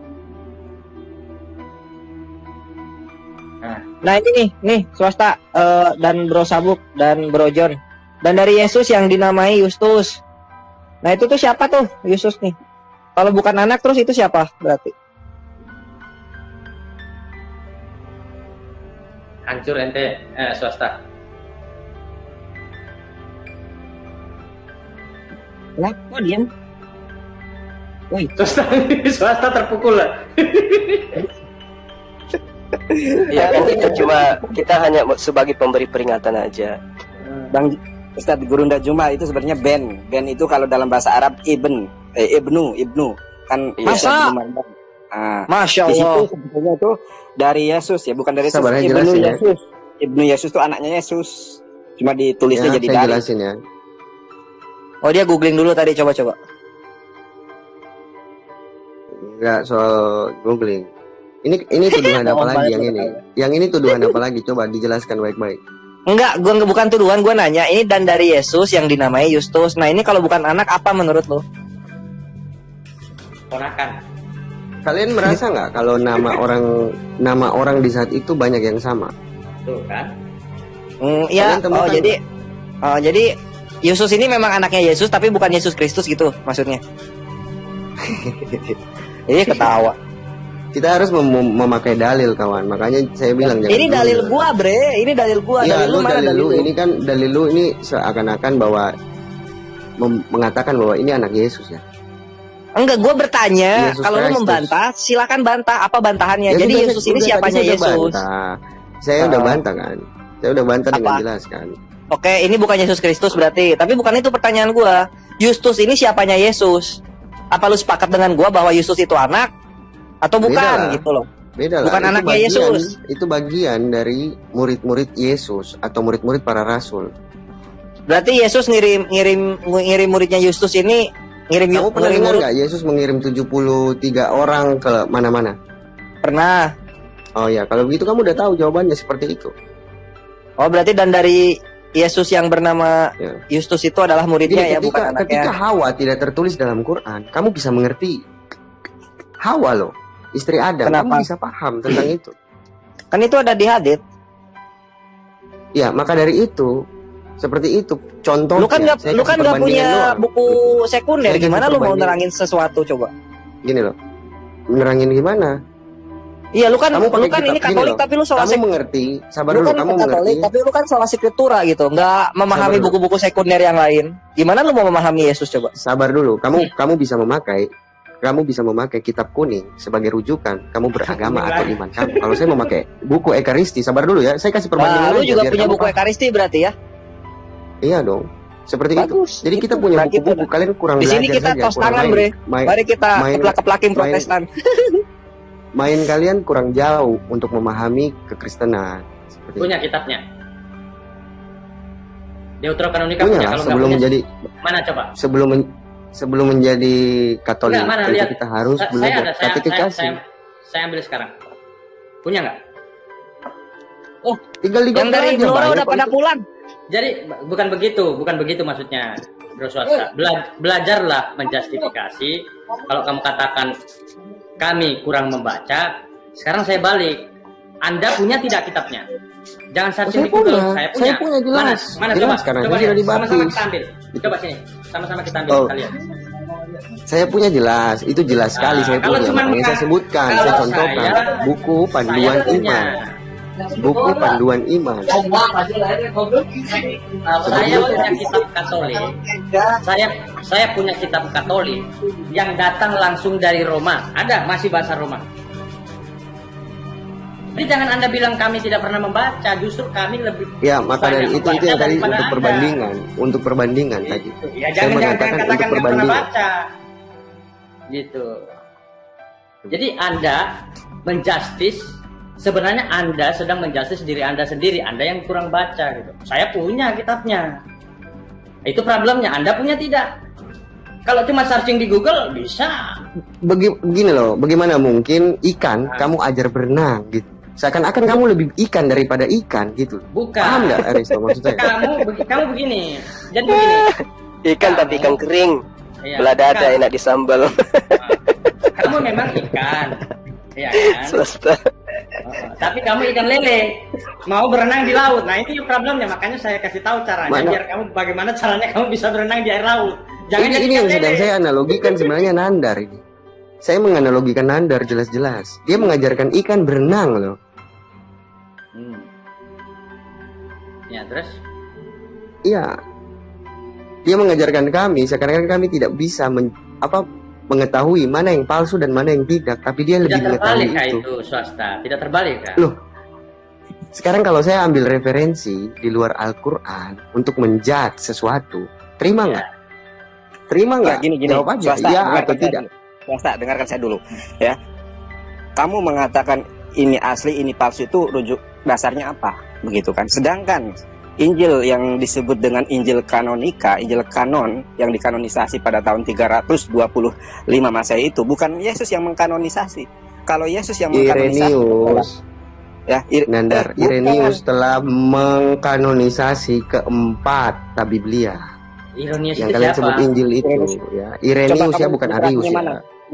Nah ini nih swasta dan Bro Sabuk dan Bro John dan dari Yesus yang dinamai Justus. Nah itu tuh siapa tuh Yesus nih? Kalau bukan anak terus itu siapa berarti? Hancur ente swasta. Lah kok diam? Wih. Swasta terpukul lah. Ya kan kita hanya sebagai pemberi peringatan aja. Bang Ustaz Gurunda Juma itu sebenarnya Ben. Ben itu kalau dalam bahasa Arab ibnu kan Masa? Masya di situ Allah. sebetulnya itu dari Yesus ya, bukan dari Yesus. Sabar, saya Ibnu jelasin ya. Yesus. Ibnu Yesus itu anaknya Yesus. Cuma ditulisnya Ya, jadi saya dari. jelasin ya. Oh dia googling dulu tadi, coba. Enggak soal googling. Ini tuduhan apa lagi yang ini? Yang ini tuduhan apa lagi? Coba dijelaskan baik-baik. Enggak, gua bukan tuduhan, gua nanya. Ini dan dari Yesus yang dinamai Justus. Nah ini kalau bukan anak apa menurut lo? Ponakan. Kalian merasa nggak kalau nama orang di saat itu banyak yang sama? Tuh kan. Ya, Kalian temukan jadi Yesus ini memang anaknya Yesus tapi bukan Yesus Kristus gitu maksudnya. Iya ketawa. Kita harus memakai dalil, kawan. Makanya saya bilang jangan. Ini dalil gua, Bre. Ini dalil gua. Iya, Dalil lu mana dalil lu? ini kan dalil lu ini seakan-akan bahwa mengatakan bahwa ini anak Yesus ya. Enggak, gua bertanya. Yesus Kalau lu Kristus. membantah, silakan bantah. Apa bantahannya? Ya Jadi sudah, Yesus ini tadi siapanya saya udah Yesus? bantah. Saya udah bantah kan. Saya udah bantah dengan Apa? jelas kan. Oke, ini bukan Yesus Kristus berarti. Tapi bukan itu pertanyaan gua. Justus ini siapanya Yesus? Apa lu sepakat dengan gua bahwa Justus itu anak atau bukan Beda lah. gitu loh? Beda lah. Bukan Itu anaknya bagian- Yesus. Itu bagian dari murid-murid Yesus atau murid-murid para rasul. Berarti Yesus ngirim muridnya Justus ini Kamu pernah ngirim dengar murid. nggak Yesus mengirim 73 orang ke mana-mana? Pernah. Oh ya, kalau begitu kamu udah tahu jawabannya seperti itu. Oh, berarti dan dari Yesus yang bernama Ya. Justus itu adalah muridnya Jadi ya, bukan ketika anaknya. Hawa tidak tertulis dalam Quran, kamu bisa mengerti. Hawa loh, istri Adam, Kenapa? kamu bisa paham tentang itu. Kan itu ada di hadits. Ya, maka dari itu, seperti itu contohnya. Lu kan nggak punya buku sekunder. Saya kasih Gimana lu mau perbandingan. nerangin sesuatu coba? Gini loh, menerangin gimana? Iya, lu kan Kamu pakai ini kitab, gini Katolik loh. tapi lu salah Kamu mengerti, sabar lu dulu, kan kamu Katolik mengerti. tapi lu kan salah skriptura gitu, nggak memahami Sabar dulu. buku-buku sekunder yang lain. Gimana lu mau memahami Yesus coba? Sabar dulu, kamu bisa memakai kitab kuning sebagai rujukan kamu beragama atau iman kamu. Kalau saya memakai buku Ekaristi, sabar dulu ya, saya kasih perbandingan. Nah, lu aja, juga biar punya kamu buku paham. Ekaristi berarti ya? Iya dong, seperti Bagus, itu. Jadi kita gitu. punya Nah, buku-buku, kalian kurang Di sini belajar kita saja, tos kurang tangan, main. Bre. Main, Mari kita main- keplak-keplakin main- Protestan. main kalian kurang jauh untuk memahami kekristenan. Seperti Punya kitabnya. Deuterokanonika punya punya. lah, Kalau nggak sebelum punya, menjadi mana coba? sebelum menjadi Katolik, Enggak, mana itu lihat. kita harus Saya belajar ada, katekisasi. saya ambil sekarang. Punya nggak? Tinggal Yang digambar dari aja, Blora banyak udah kok pada itu. pulang. Jadi bukan begitu maksudnya, Bro Swasta. Belajarlah menjustifikasi. Kalau kamu katakan kami kurang membaca, sekarang saya balik. Anda punya tidak kitabnya? Jangan searching saya di Google. punya. Saya Saya punya, jelas. Mana Jelas, coba? karena Coba saya lihat. sudah dibaptis. Sama-sama kita ambil. Coba sini. Sama-sama kita ambil. Oh. Kita lihat. Saya punya jelas, itu jelas sekali saya kalau punya. cuman Makanya saya sebutkan, saya kalau contohkan saya- buku panduan Saya punya. iman. Buku panduan iman. Saya punya kitab Katolik. Saya punya kitab Katolik yang datang langsung dari Roma. Ada masih bahasa Roma. Jadi jangan Anda bilang kami tidak pernah membaca, justru kami lebih Ya, maka dari banyak itu yang membaca tadi daripada untuk Anda. perbandingan, untuk perbandingan tadi. Ya Saya jangan mengatakan katakan untuk nggak pernah perbandingan. baca. Gitu. Jadi Anda menjustis, sebenarnya Anda sedang menjustis diri Anda sendiri. Anda yang kurang baca gitu. Saya punya kitabnya. Itu problemnya. Anda punya tidak? Kalau cuma searching di Google bisa. Begini loh, bagaimana mungkin ikan kamu ajar berenang gitu? Seakan-akan kamu lebih ikan daripada ikan gitu. Bukan. Paham nggak Aristo maksudnya? Kamu begini. Jadi begini. Ikan tapi ikan kering. Iya, Beladada ikan. enak disambal. Kamu memang ikan. Iya kan? Swasta. Tapi kamu ikan lele, mau berenang di laut. Nah ini problemnya, makanya saya kasih tahu caranya Mana? biar kamu bagaimana caranya kamu bisa berenang di air laut. Jangan jadi Ini yang ikan sedang lele. saya analogikan sebenarnya Nandar ini. Saya menganalogikan Nandar jelas-jelas. Dia mengajarkan ikan berenang loh. Ya terus? Iya. Dia mengajarkan kami, sekarang kami tidak bisa mengetahui mana yang palsu dan mana yang tidak, tapi dia lebih mengetahui itu swasta, tidak terbalik kan? Loh, sekarang kalau saya ambil referensi di luar Al-Quran untuk menjudge sesuatu, terima nggak? Terima nggak? Gini, jawab aja, swasta, iya atau tidak. Swasta, dengarkan saya dulu, ya. Kamu mengatakan ini asli, ini palsu, itu rujuk dasarnya apa? Begitu kan? Sedangkan Injil yang disebut dengan Injil kanonika, Injil kanon yang dikanonisasi pada tahun 325 Masehi itu bukan Yesus yang mengkanonisasi. Kalau Yesus yang mengkanonisasi, Irenaeus telah mengkanonisasi keempat Biblia. Irenaeus yang kalian sebut Injil itu, ya. Irenaeus ya, bukan Arius ya.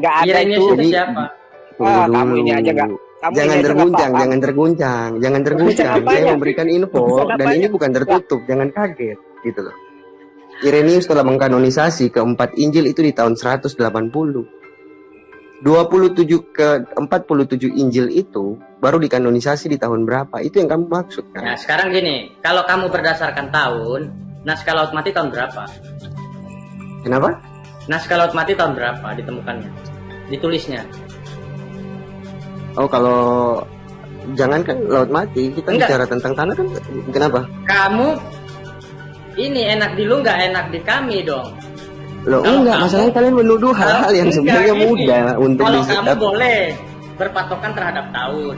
Nggak ada Irenaeus itu. Siapa? Kamu ini aja nggak. Jangan terguncang. Saya memberikan info dan ini bukan tertutup, jangan kaget gitu loh. Irenaeus telah mengkanonisasi keempat Injil itu di tahun 180. 47 Injil itu baru dikanonisasi di tahun berapa? Itu yang kamu maksud kan? Nah, sekarang gini, kalau kamu berdasarkan tahun, naskah Laut Mati tahun berapa? Kenapa? Naskah Laut Mati tahun berapa ditemukannya? Ditulisnya? Oh, kalau jangankan Laut Mati, kita bicara tentang tanah kan, kenapa? Kamu ini enak di lu, nggak enak di kami dong. Loh, enggak, masalahnya kalian menuduh hal-hal yang sebenarnya mudah untuk kalau kamu boleh berpatokan terhadap tahun,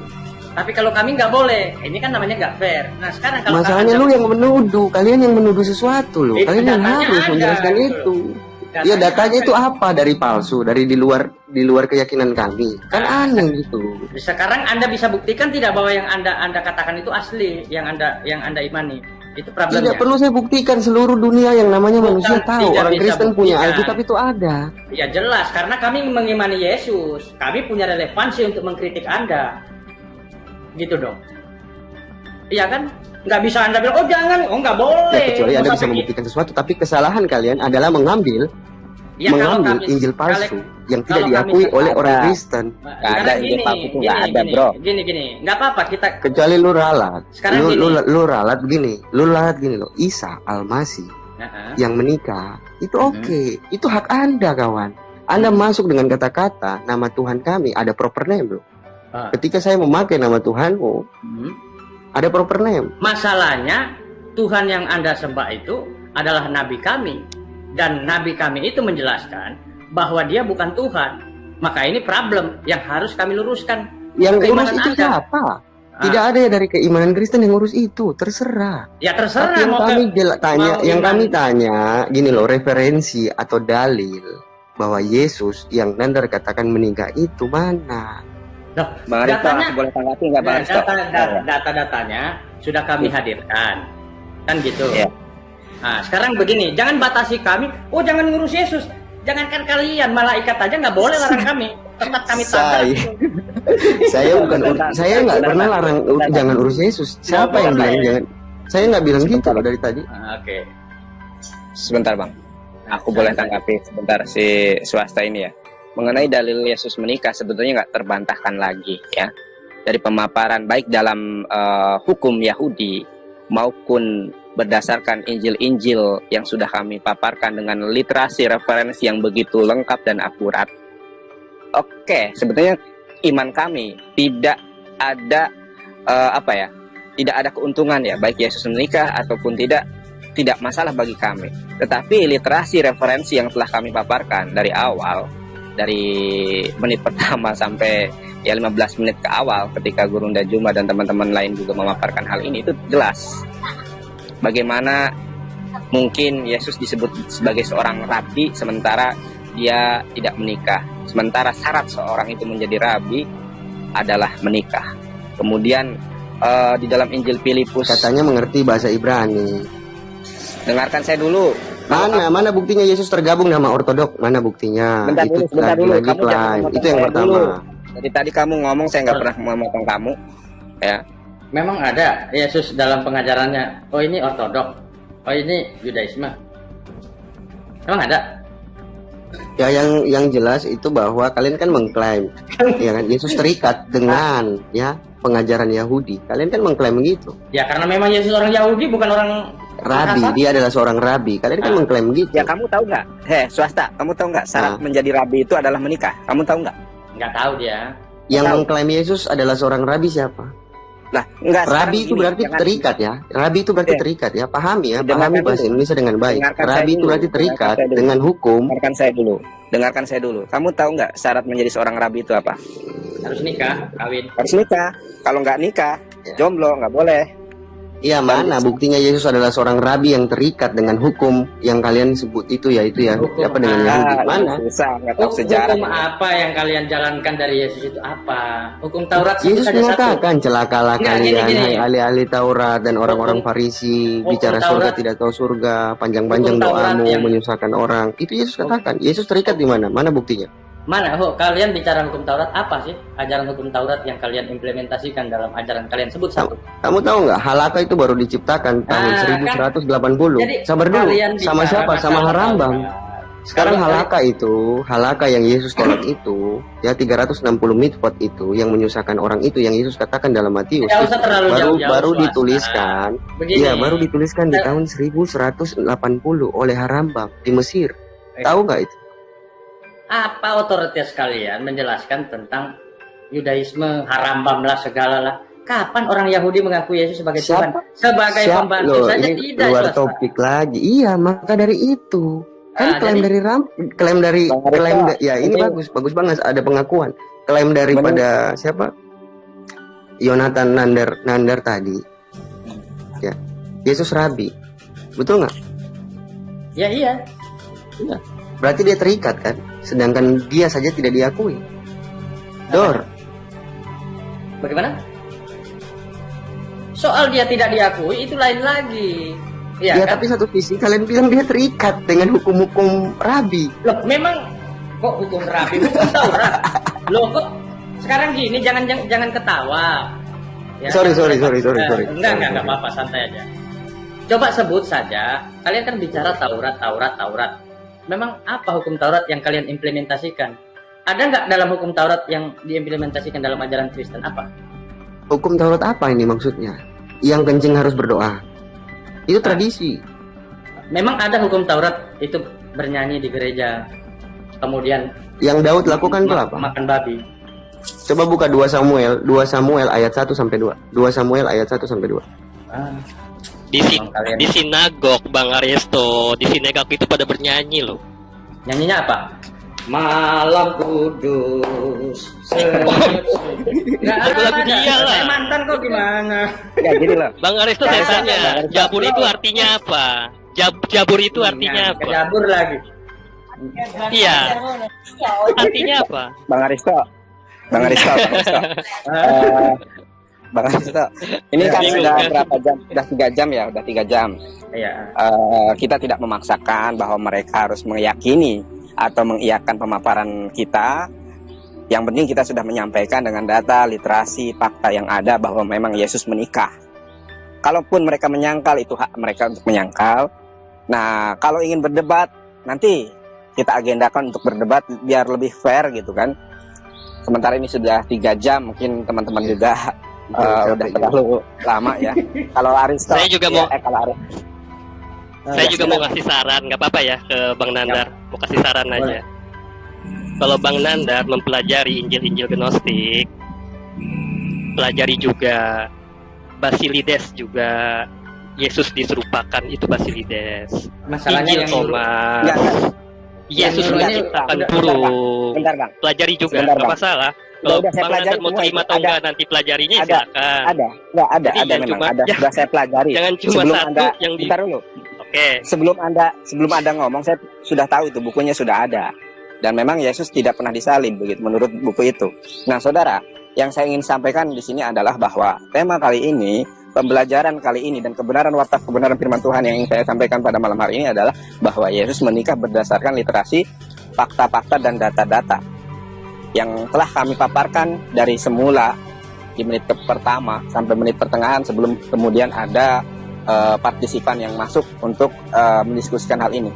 tapi kalau kami nggak boleh, ini kan namanya nggak fair. Nah sekarang kalau masalahnya lu yang menuduh, kalian yang menuduh sesuatu loh, kalian yang harus menjelaskan itu. Ya datanya itu apa dari palsu, dari di luar keyakinan kami, kan aneh gitu. Sekarang Anda bisa buktikan tidak bahwa yang anda katakan itu asli, yang anda imani, itu problemnya. Tidak perlu saya buktikan, seluruh dunia yang namanya manusia tahu, orang Kristen punya Alkitab itu ada. Ya jelas, karena kami mengimani Yesus, kami punya relevansi untuk mengkritik Anda, gitu dong. Iya kan? Nggak bisa Anda bilang, oh jangan, oh nggak boleh. Ya, kecuali Anda bisa membuktikan sesuatu, tapi kesalahan kalian adalah mengambil Injil palsu yang tidak diakui oleh orang Kristen. Ada Injil palsu itu nggak ada, bro. Gini, nggak apa-apa kita. Kecuali lu ralat. Sekarang lu ralat begini, loh. Isa Al-Masih yang menikah itu oke, itu hak Anda, kawan. Anda masuk dengan kata-kata nama Tuhan kami, ada proper name, bro. Ketika saya memakai nama Tuhanmu, ada proper name. Masalahnya Tuhan yang Anda sembah itu adalah nabi kami, dan nabi kami itu menjelaskan bahwa dia bukan Tuhan. Maka ini problem yang harus kami luruskan. Yang urus itu siapa? Tidak ada ya dari keimanan Kristen yang urus itu, terserah. Ya terserah. Tapi yang kami tanya gini loh, referensi atau dalil bahwa Yesus yang Nandar katakan meninggal itu mana? Loh, datanya boleh tanggapi nggak, Bang? Data-datanya sudah kami hadirkan, kan gitu. Ya. Nah, sekarang begini, jangan batasi kami. Oh, jangan ngurus Yesus. Jangankan kalian, malaikat aja nggak boleh larang kami. Tetap kami tabrak. Saya nggak pernah larang jangan urus Yesus. Siapa yang bilang jangan? Saya nggak bilang gitu loh dari tadi. Oke. Sebentar, Bang. Aku boleh tanggapi sebentar si swasta ini ya. Mengenai dalil Yesus menikah sebetulnya nggak terbantahkan lagi ya, dari pemaparan baik dalam hukum Yahudi maupun berdasarkan Injil-Injil yang sudah kami paparkan dengan literasi referensi yang begitu lengkap dan akurat. Oke, sebetulnya iman kami tidak ada tidak ada keuntungan ya, baik Yesus menikah ataupun tidak masalah bagi kami. Tetapi literasi referensi yang telah kami paparkan dari awal, dari menit pertama sampai ya 15 menit ke awal ketika Guru Nda Juma dan teman-teman lain juga memaparkan hal ini, itu jelas bagaimana mungkin Yesus disebut sebagai seorang rabi sementara dia tidak menikah, sementara syarat seorang itu menjadi rabi adalah menikah. Kemudian di dalam Injil Filipus katanya mengerti bahasa Ibrani. Dengarkan saya dulu. Mana buktinya Yesus tergabung nama ortodok? Mana buktinya? Bentar dulu. Itu yang pertama. Jadi tadi kamu ngomong, saya nggak pernah memotong kamu. Ya. Memang ada Yesus dalam pengajarannya. Oh ini ortodok. Oh ini Yudaisme. Memang ada. Ya yang jelas itu bahwa kalian kan mengklaim, ya kan Yesus terikat dengan ya pengajaran Yahudi. Kalian kan mengklaim begitu. Ya karena memang Yesus orang Yahudi, bukan orang Rabi, dia adalah seorang rabi. Kalian kan mengklaim gitu. Ya kamu tahu nggak? Swasta, kamu tahu nggak syarat menjadi rabi itu adalah menikah? Kamu tahu nggak? Nggak tahu dia. Yang mengklaim Yesus adalah seorang rabi siapa? Lah, enggak. Rabi itu berarti terikat ya. Rabi itu berarti terikat ya. Pahami ya. Pahami bahasa Indonesia dengan baik. Rabi itu berarti terikat dengan hukum. Dengarkan saya dulu. Kamu tahu nggak syarat menjadi seorang rabi itu apa? Harus nikah, kawin. Harus nikah. Kalau nggak nikah, jomblo, nggak boleh. Iya, mana buktinya Yesus adalah seorang rabi yang terikat dengan hukum yang kalian sebut itu ya apa dengan Yahudi? Mana? Nggak tahu sejarah. Hukum apa yang kalian jalankan dari Yesus itu apa? Hukum Taurat Yesus saja mengatakan celakalah kalian, gini. hai ahli-ahli Taurat dan orang-orang Farisi, bicara surga tidak tahu surga, panjang-panjang doamu menyusahkan orang. Itu Yesus katakan. Yesus terikat di mana? Mana buktinya? Mana? Kalian bicara hukum Taurat apa sih? Ajaran hukum Taurat yang kalian implementasikan dalam ajaran kalian, sebut satu. Kamu tahu nggak? Halaka itu baru diciptakan tahun 1180. Sabar dulu. Sama siapa? Sama Harambang. Sekarang halaka yang Yesus tolak itu, ya 360 mitvot itu yang menyusahkan orang itu yang Yesus katakan dalam Matius. Baru dituliskan. Iya, baru dituliskan di tahun 1180 oleh Harambang di Mesir. Tahu nggak itu? Apa otoritas kalian menjelaskan tentang Yudaisme, Harambam lah segala lah? Kapan orang Yahudi mengakui Yesus sebagai Tuhan? Sebagai pembantu saja ini tidak. Luar topik lagi. Iya, maka dari itu kan klaim ini bagus banget, ada pengakuan. Klaim daripada siapa? Yonatan Nandar tadi. Ya, Yesus rabi. Betul nggak? Ya iya. Berarti dia terikat kan? Sedangkan dia saja tidak diakui. Dor. Bagaimana? Soal dia tidak diakui itu lain lagi. Ya kan? Tapi satu sisi kalian bilang dia terikat dengan hukum-hukum rabi. Loh, memang kok hukum rabi, hukum Taurat. Loh kok sekarang gini, jangan ketawa. Ya, sorry. Enggak apa-apa, santai aja. Coba sebut saja, kalian kan bicara Taurat. Memang apa hukum Taurat yang kalian implementasikan? Ada nggak dalam hukum Taurat yang diimplementasikan dalam ajaran Kristen apa? Hukum Taurat apa ini maksudnya? Yang kencing harus berdoa. Itu tradisi. Memang ada hukum Taurat itu bernyanyi di gereja. Kemudian yang Daud lakukan itu apa? Makan babi. Coba buka 2 Samuel ayat 1 sampai 2. 2 Samuel ayat 1 sampai 2. Di sinagog Bang Ariesto, di sinagog itu pada bernyanyi loh. Nyanyinya apa? Malam kudus. Lagu dia lah. Saya mantan kok gimana? Ya gini loh. Bang Ariesto saya tanya, Jabur itu artinya apa? Jabur itu artinya apa? Jabur lagi. Iya. Artinya apa? Bang Aristo. Bang Aristo, ini kan sudah berapa jam? Sudah 3 jam ya, udah 3 jam. Iya. Kita tidak memaksakan bahwa mereka harus meyakini atau mengiyakan pemaparan kita. Yang penting kita sudah menyampaikan dengan data, literasi, fakta yang ada bahwa memang Yesus menikah. Kalaupun mereka menyangkal, itu hak mereka untuk menyangkal. Nah, kalau ingin berdebat, nanti kita agendakan untuk berdebat biar lebih fair gitu kan. Sementara ini sudah 3 jam, mungkin teman-teman juga udah terlalu lama ya. Kalau Aristo, saya juga mau mau ngasih saran, nggak apa-apa ya ke Bang Nandar. Mau kasih saran aja. Kalau Bang Nandar mempelajari Injil-Injil Gnostik, pelajari juga Basilides juga. Yesus diserupakan itu Basilides. Masalahnya Injil Thomas. Yesus menciptakan burung. Pelajari juga, nggak masalah. Kalau Bang Nandar mau terima atau enggak nanti pelajarinya silakan. Ada memang ada. Sudah saya pelajari. Jangan cuma satu yang bentar dulu. Oke. Sebelum Anda ngomong, saya sudah tahu itu bukunya sudah ada. Dan memang Yesus tidak pernah disalib begitu menurut buku itu. Nah, saudara, yang saya ingin sampaikan di sini adalah bahwa tema kali ini, pembelajaran kali ini dan kebenaran firman Tuhan yang ingin saya sampaikan pada malam hari ini adalah bahwa Yesus menikah berdasarkan literasi, fakta-fakta dan data-data yang telah kami paparkan dari semula di menit pertama sampai menit pertengahan sebelum kemudian ada partisipan yang masuk untuk mendiskusikan hal ini.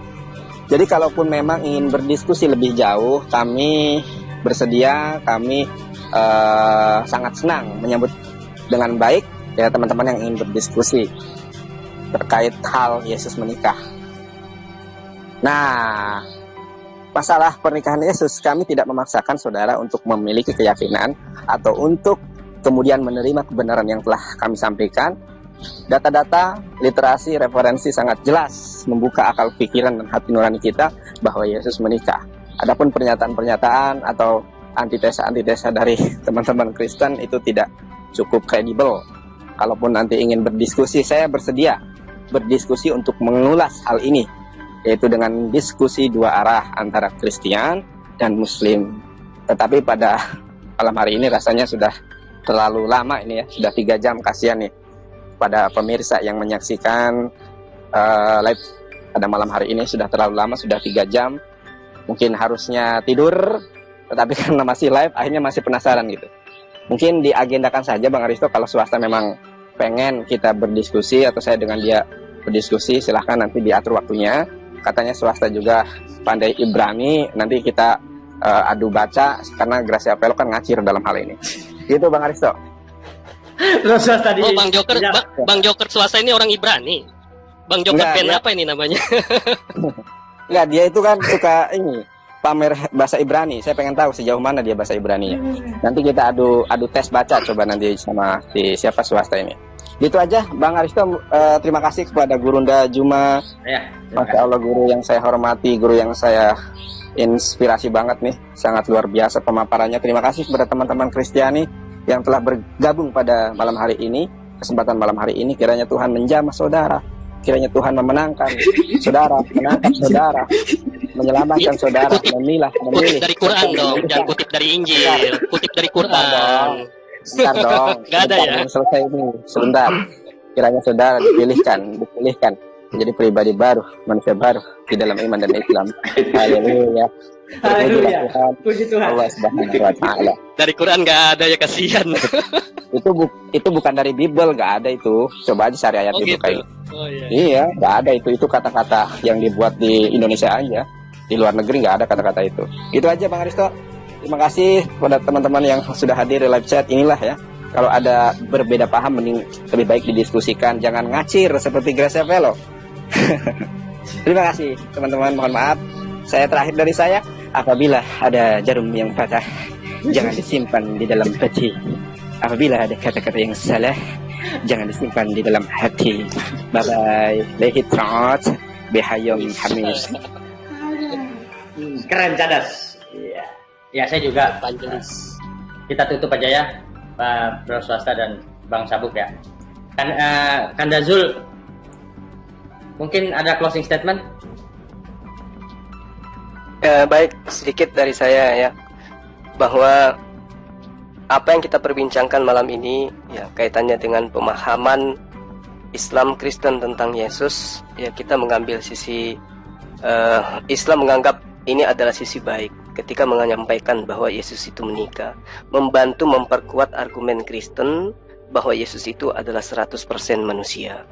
Jadi kalaupun memang ingin berdiskusi lebih jauh, kami bersedia, kami sangat senang menyambut dengan baik ya teman-teman yang ingin berdiskusi. terkait hal Yesus menikah. Nah, masalah pernikahan Yesus, kami tidak memaksakan saudara untuk memiliki keyakinan atau untuk kemudian menerima kebenaran yang telah kami sampaikan. Data-data, literasi, referensi sangat jelas membuka akal pikiran dan hati nurani kita bahwa Yesus menikah. Adapun pernyataan-pernyataan atau antitesa-antitesa dari teman-teman Kristen itu tidak cukup kredibel. Kalaupun nanti ingin berdiskusi, saya bersedia berdiskusi untuk mengulas hal ini, yaitu dengan diskusi dua arah antara Kristen dan Muslim. Tetapi pada malam hari ini rasanya sudah terlalu lama ini ya, sudah 3 jam, kasihan nih pada pemirsa yang menyaksikan live pada malam hari ini, sudah terlalu lama, sudah 3 jam. Mungkin harusnya tidur, tetapi karena masih live, akhirnya masih penasaran gitu. Mungkin diagendakan saja Bang Aristo, kalau swasta memang pengen kita berdiskusi atau saya dengan dia berdiskusi, silahkan nanti diatur waktunya. Katanya swasta juga pandai Ibrani, nanti kita adu baca, karena Gracia Pelo kan ngacir dalam hal ini. Gitu Bang Aristo. Oh, Bang Joker, Bang Joker swasta ini orang Ibrani. Bang Joker pen apa ini namanya? Enggak, dia itu kan suka ini pamer bahasa Ibrani. Saya pengen tahu sejauh mana dia bahasa Ibraninya. Nanti kita adu tes baca coba nanti sama siapa swasta ini. Gitu aja Bang Aristo. Terima kasih kepada Gurunda Juma. Ya, Masya Allah, guru yang saya hormati, guru yang saya inspirasi banget nih, sangat luar biasa pemaparannya. Terima kasih kepada teman-teman Kristiani yang telah bergabung pada malam hari ini, kesempatan malam hari ini. Kiranya Tuhan menjamah saudara, kiranya Tuhan memenangkan saudara, menangkap saudara, menyelamatkan saudara, memilah, memilih. Kutip dari Quran dong, jangan kutip dari Injil, kutip dari Quran. Sebentar dong, nggak ada ya? Selesai ini, sebentar. Kiranya saudara dipilihkan menjadi pribadi baru, manusia baru di dalam iman dan Islam. Haleluya. Haleluya. Puji Tuhan. Allah Subhanahu wa taala. Dari Quran nggak ada ya, kasihan. itu bukan dari Bible, nggak ada itu. Coba aja cari ayat itu gitu. kayak. Oh, iya. Iya, nggak ada itu. Itu kata-kata yang dibuat di Indonesia aja. Di luar negeri nggak ada kata-kata itu. Gitu aja Bang Aristo. Terima kasih kepada teman-teman yang sudah hadir di live chat. Inilah ya. Kalau ada berbeda paham, mending lebih baik didiskusikan. Jangan ngacir seperti Gracia Velo. Terima kasih teman-teman, mohon maaf. Saya terakhir dari saya, apabila ada jarum yang patah, jangan disimpan di dalam peti. Apabila ada kata-kata yang salah, jangan disimpan di dalam hati. Bye-bye. Lehitrot, behayom hamis. Keren, cadas. Iya. Ya, saya juga. Kita tutup aja ya, Pak Bro Swasta dan Bang Sabuk ya. Kandazul, mungkin ada closing statement? Baik, sedikit dari saya ya, bahwa apa yang kita perbincangkan malam ini ya kaitannya dengan pemahaman Islam Kristen tentang Yesus. Ya, kita mengambil sisi Islam menganggap ini adalah sisi baik ketika menyampaikan bahwa Yesus itu menikah, membantu memperkuat argumen Kristen bahwa Yesus itu adalah 100% manusia.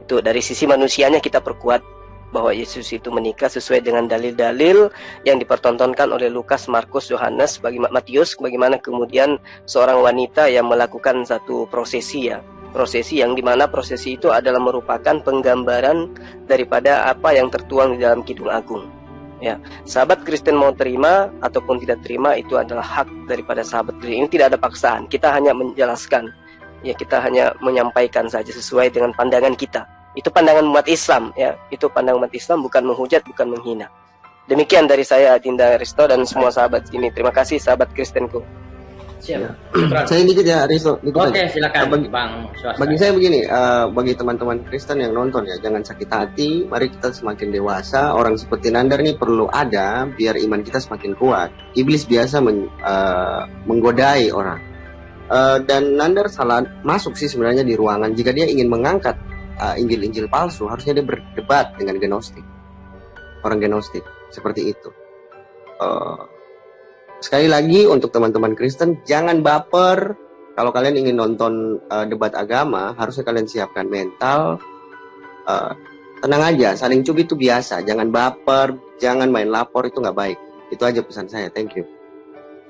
Itu dari sisi manusianya kita perkuat bahwa Yesus itu menikah sesuai dengan dalil-dalil yang dipertontonkan oleh Lukas, Markus, Yohanes, bagi Matius, bagaimana kemudian seorang wanita yang melakukan satu prosesi ya, prosesi yang dimana prosesi itu adalah merupakan penggambaran daripada apa yang tertuang di dalam Kidung Agung. Ya, sahabat Kristen mau terima ataupun tidak terima itu adalah hak daripada sahabat Kristen. Ini tidak ada paksaan. Kita hanya menjelaskan. Ya, kita hanya menyampaikan saja sesuai dengan pandangan kita. Itu pandangan umat Islam ya. Itu pandangan umat Islam, bukan menghujat, bukan menghina. Demikian dari saya Dinda Aristo dan semua sahabat ini. Terima kasih sahabat Kristenku. Siap. Ya. Saya dikit ya Aristo. Oke, silakan Bang Swasta. Bagi saya begini, bagi teman-teman Kristen yang nonton ya, jangan sakit hati. Mari kita semakin dewasa. Orang seperti Nandar ini perlu ada biar iman kita semakin kuat. Iblis biasa menggodai orang. Dan Nandar salah masuk sih sebenarnya di ruangan. Jika dia ingin mengangkat Injil-Injil palsu, harusnya dia berdebat dengan Gnostik, orang Gnostik seperti itu. Sekali lagi untuk teman-teman Kristen, jangan baper. Kalau kalian ingin nonton debat agama, harusnya kalian siapkan mental. Tenang aja, saling cubit itu biasa. Jangan baper, jangan main lapor, itu nggak baik. Itu aja pesan saya. Thank you.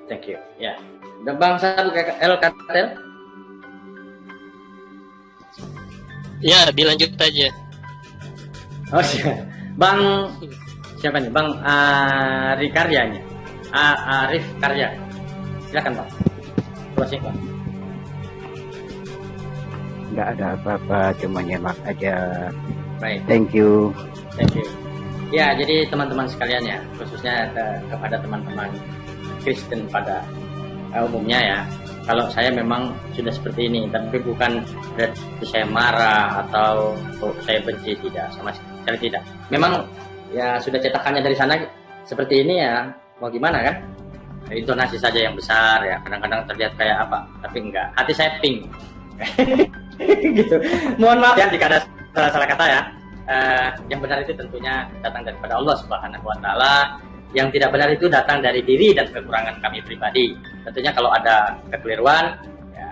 Thank you. Ya. Dan Bang Sabuk El Katel. Ya, dilanjut aja. Oh Bang siapa nih? Bang Ari Karyanya. Arif Karya. Silakan Bang. Closing Bang. Nggak ada apa-apa, cuma nyemak aja. Baik. Thank you. Thank you. Ya, jadi teman-teman sekalian ya, khususnya kepada teman-teman Kristen pada umumnya ya. Kalau saya memang sudah seperti ini, tapi bukan berarti saya marah atau saya benci, tidak, sama sekali tidak. Memang ya sudah cetakannya dari sana seperti ini ya, mau gimana kan? Intonasi saja yang besar ya, kadang-kadang terlihat kayak apa, tapi enggak. Hati saya pink. Gitu. Mohon maaf ya jika ada salah kata ya. Yang benar itu tentunya datang daripada Allah Subhanahu wa taala. Yang tidak benar itu datang dari diri dan kekurangan kami pribadi. Tentunya kalau ada kekeliruan ya,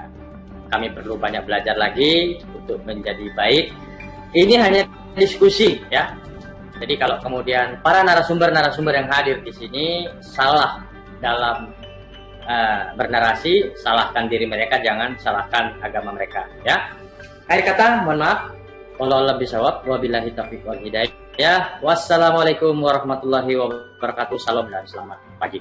kami perlu banyak belajar lagi untuk menjadi baik. Ini hanya diskusi ya. Jadi kalau kemudian para narasumber yang hadir di sini salah dalam bernarasi, salahkan diri mereka, jangan salahkan agama mereka ya. Akhir kata, mohon maaf. Wallahu a'lam bishawab, wabillahi taufiq wal hidayah. Wassalamualaikum warahmatullahi wabarakatuh. Salam dan selamat pagi.